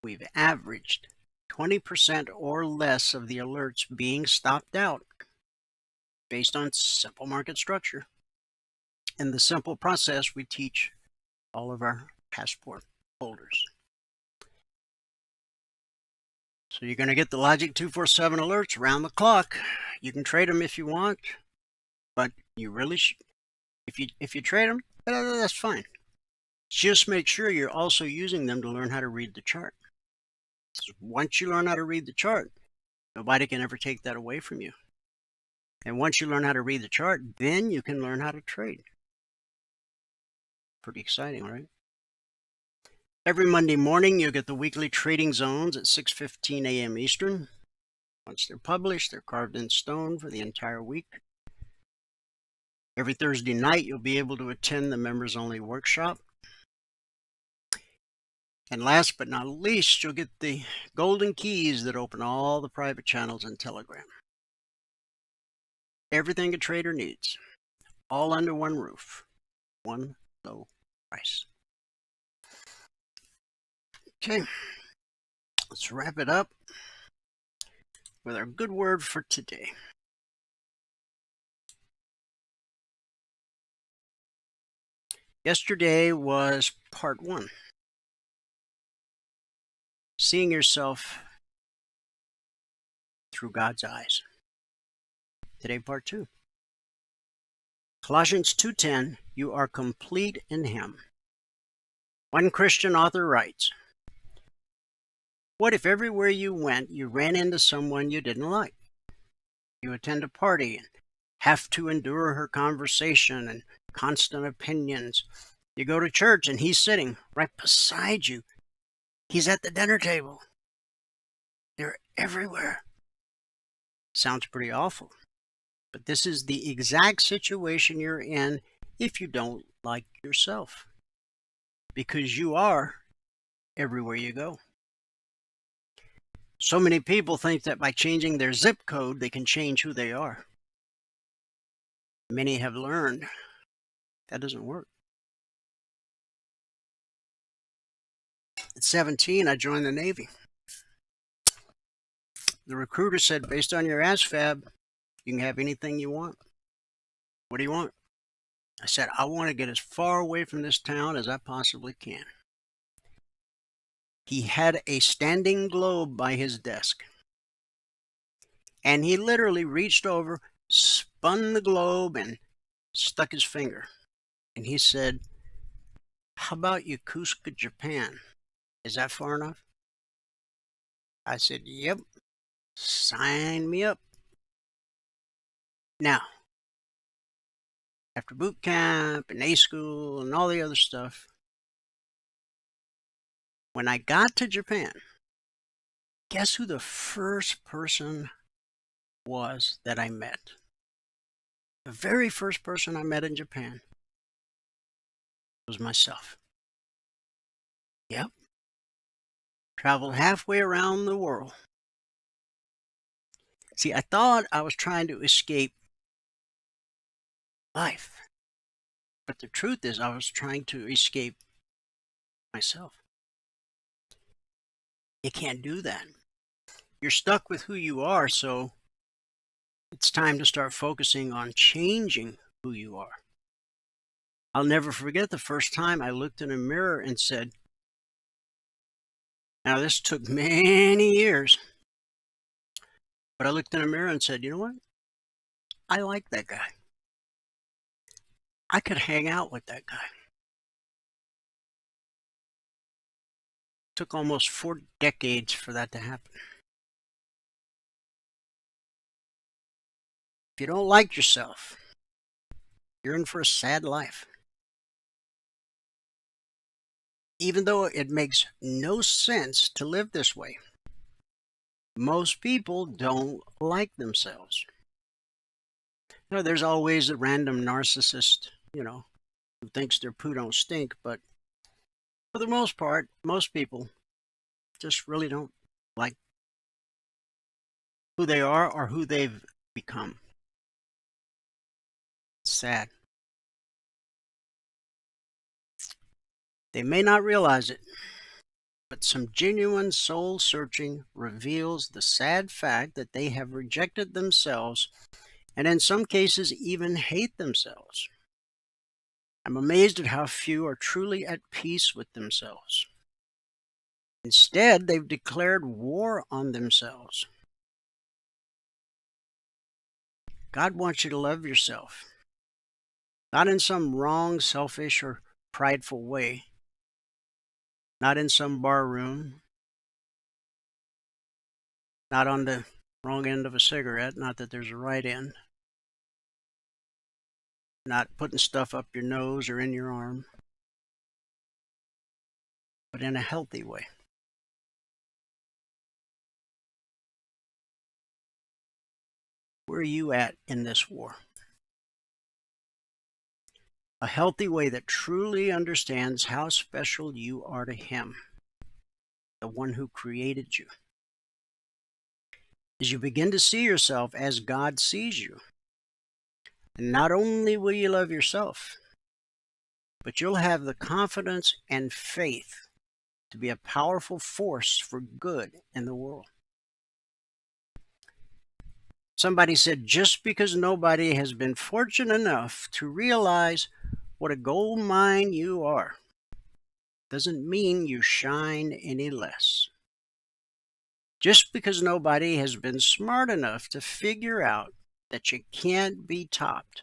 we've averaged 20% or less of the alerts being stopped out based on simple market structure and the simple process we teach all of our passport holders. So you're going to get the Logic 247 alerts around the clock. You can trade them if you want, but you really should. If you trade them, that's fine. Just make sure you're also using them to learn how to read the chart. Once you learn how to read the chart, nobody can ever take that away from you. And once you learn how to read the chart, then you can learn how to trade. Pretty exciting, right? Every Monday morning, you'll get the weekly trading zones at 6:15 a.m. Eastern. Once they're published, they're carved in stone for the entire week. Every Thursday night, you'll be able to attend the members-only workshop. And last but not least, you'll get the golden keys that open all the private channels in Telegram. Everything a trader needs, all under one roof, one low price. Okay, let's wrap it up with our good word for today. Yesterday was part 1. Seeing yourself through God's eyes. Today, part 2. Colossians 2:10, you are complete in Him. One Christian author writes, what if everywhere you went, you ran into someone you didn't like? You attend a party and have to endure her conversation and constant opinions. You go to church and he's sitting right beside you. He's at the dinner table. They're everywhere. Sounds pretty awful, but this is the exact situation you're in if you don't like yourself, because you are everywhere you go. So many people think that by changing their zip code, they can change who they are. Many have learned that doesn't work. At 17, I joined the Navy. The recruiter said, based on your ASVAB, you can have anything you want. What do you want? I said, I want to get as far away from this town as I possibly can. He had a standing globe by his desk. And he literally reached over, spun the globe, and stuck his finger. And he said, how about Yokosuka, Japan? Is that far enough? I said, yep, sign me up. Now, after boot camp and A school and all the other stuff, when I got to Japan, guess who the first person was that I met? The very first person I met in Japan was myself. Yep. Traveled halfway around the world. See, I thought I was trying to escape life. But the truth is, I was trying to escape myself. You can't do that. You're stuck with who you are, so it's time to start focusing on changing who you are. I'll never forget the first time I looked in a mirror and said, now this took many years, but I looked in a mirror and said, you know what? I like that guy. I could hang out with that guy. It took almost 4 decades for that to happen. If you don't like yourself, you're in for a sad life. Even though it makes no sense to live this way, most people don't like themselves. You know, there's always a random narcissist, who thinks their poo don't stink, but for the most part, most people just really don't like who they are or who they've become. Sad. They may not realize it, but some genuine soul searching reveals the sad fact that they have rejected themselves and in some cases even hate themselves. I'm amazed at how few are truly at peace with themselves. Instead, they've declared war on themselves. God wants you to love yourself, not in some wrong, selfish, or prideful way, not in some bar room, not on the wrong end of a cigarette, not that there's a right end, not putting stuff up your nose or in your arm, but in a healthy way. Where are you at in this war? A healthy way that truly understands how special you are to Him, the one who created you. As you begin to see yourself as God sees you, and not only will you love yourself, but you'll have the confidence and faith to be a powerful force for good in the world. Somebody said, just because nobody has been fortunate enough to realize what a gold mine you are, doesn't mean you shine any less. Just because nobody has been smart enough to figure out that you can't be topped,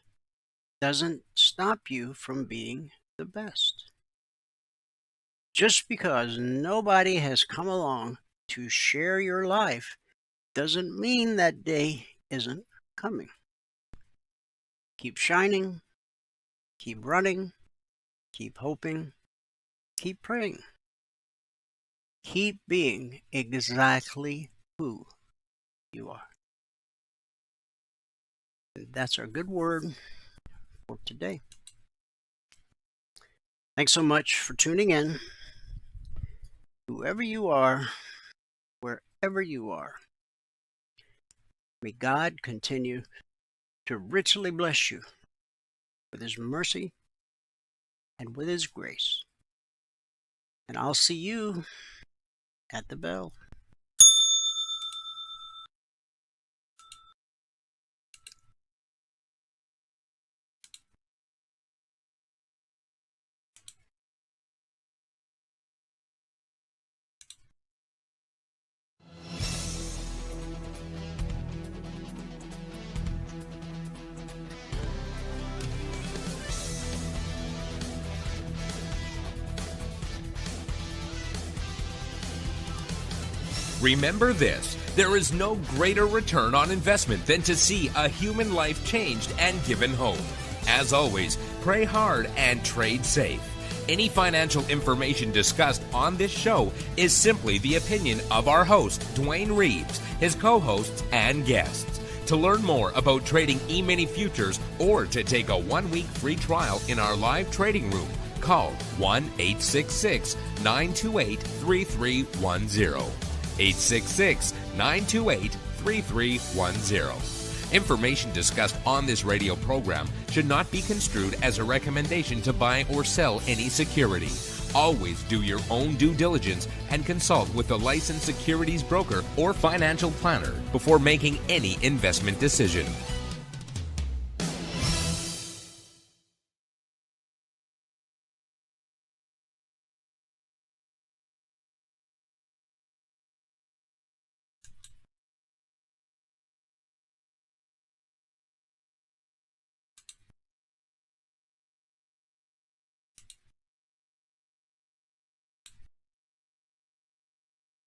doesn't stop you from being the best. Just because nobody has come along to share your life, doesn't mean that day isn't coming. Keep shining, keep running, keep hoping, keep praying. Keep being exactly who you are. And that's our good word for today. Thanks so much for tuning in. Whoever you are, wherever you are, may God continue to richly bless you with His mercy and with His grace. And I'll see you at the bell. Remember this, there is no greater return on investment than to see a human life changed and given hope. As always, pray hard and trade safe. Any financial information discussed on this show is simply the opinion of our host, Dwayne Reeves, his co-hosts, and guests. To learn more about trading E-mini futures or to take a 1-week free trial in our live trading room, call 1-866-928-3310. 866-928-3310. Information discussed on this radio program should not be construed as a recommendation to buy or sell any security. Always do your own due diligence and consult with a licensed securities broker or financial planner before making any investment decision.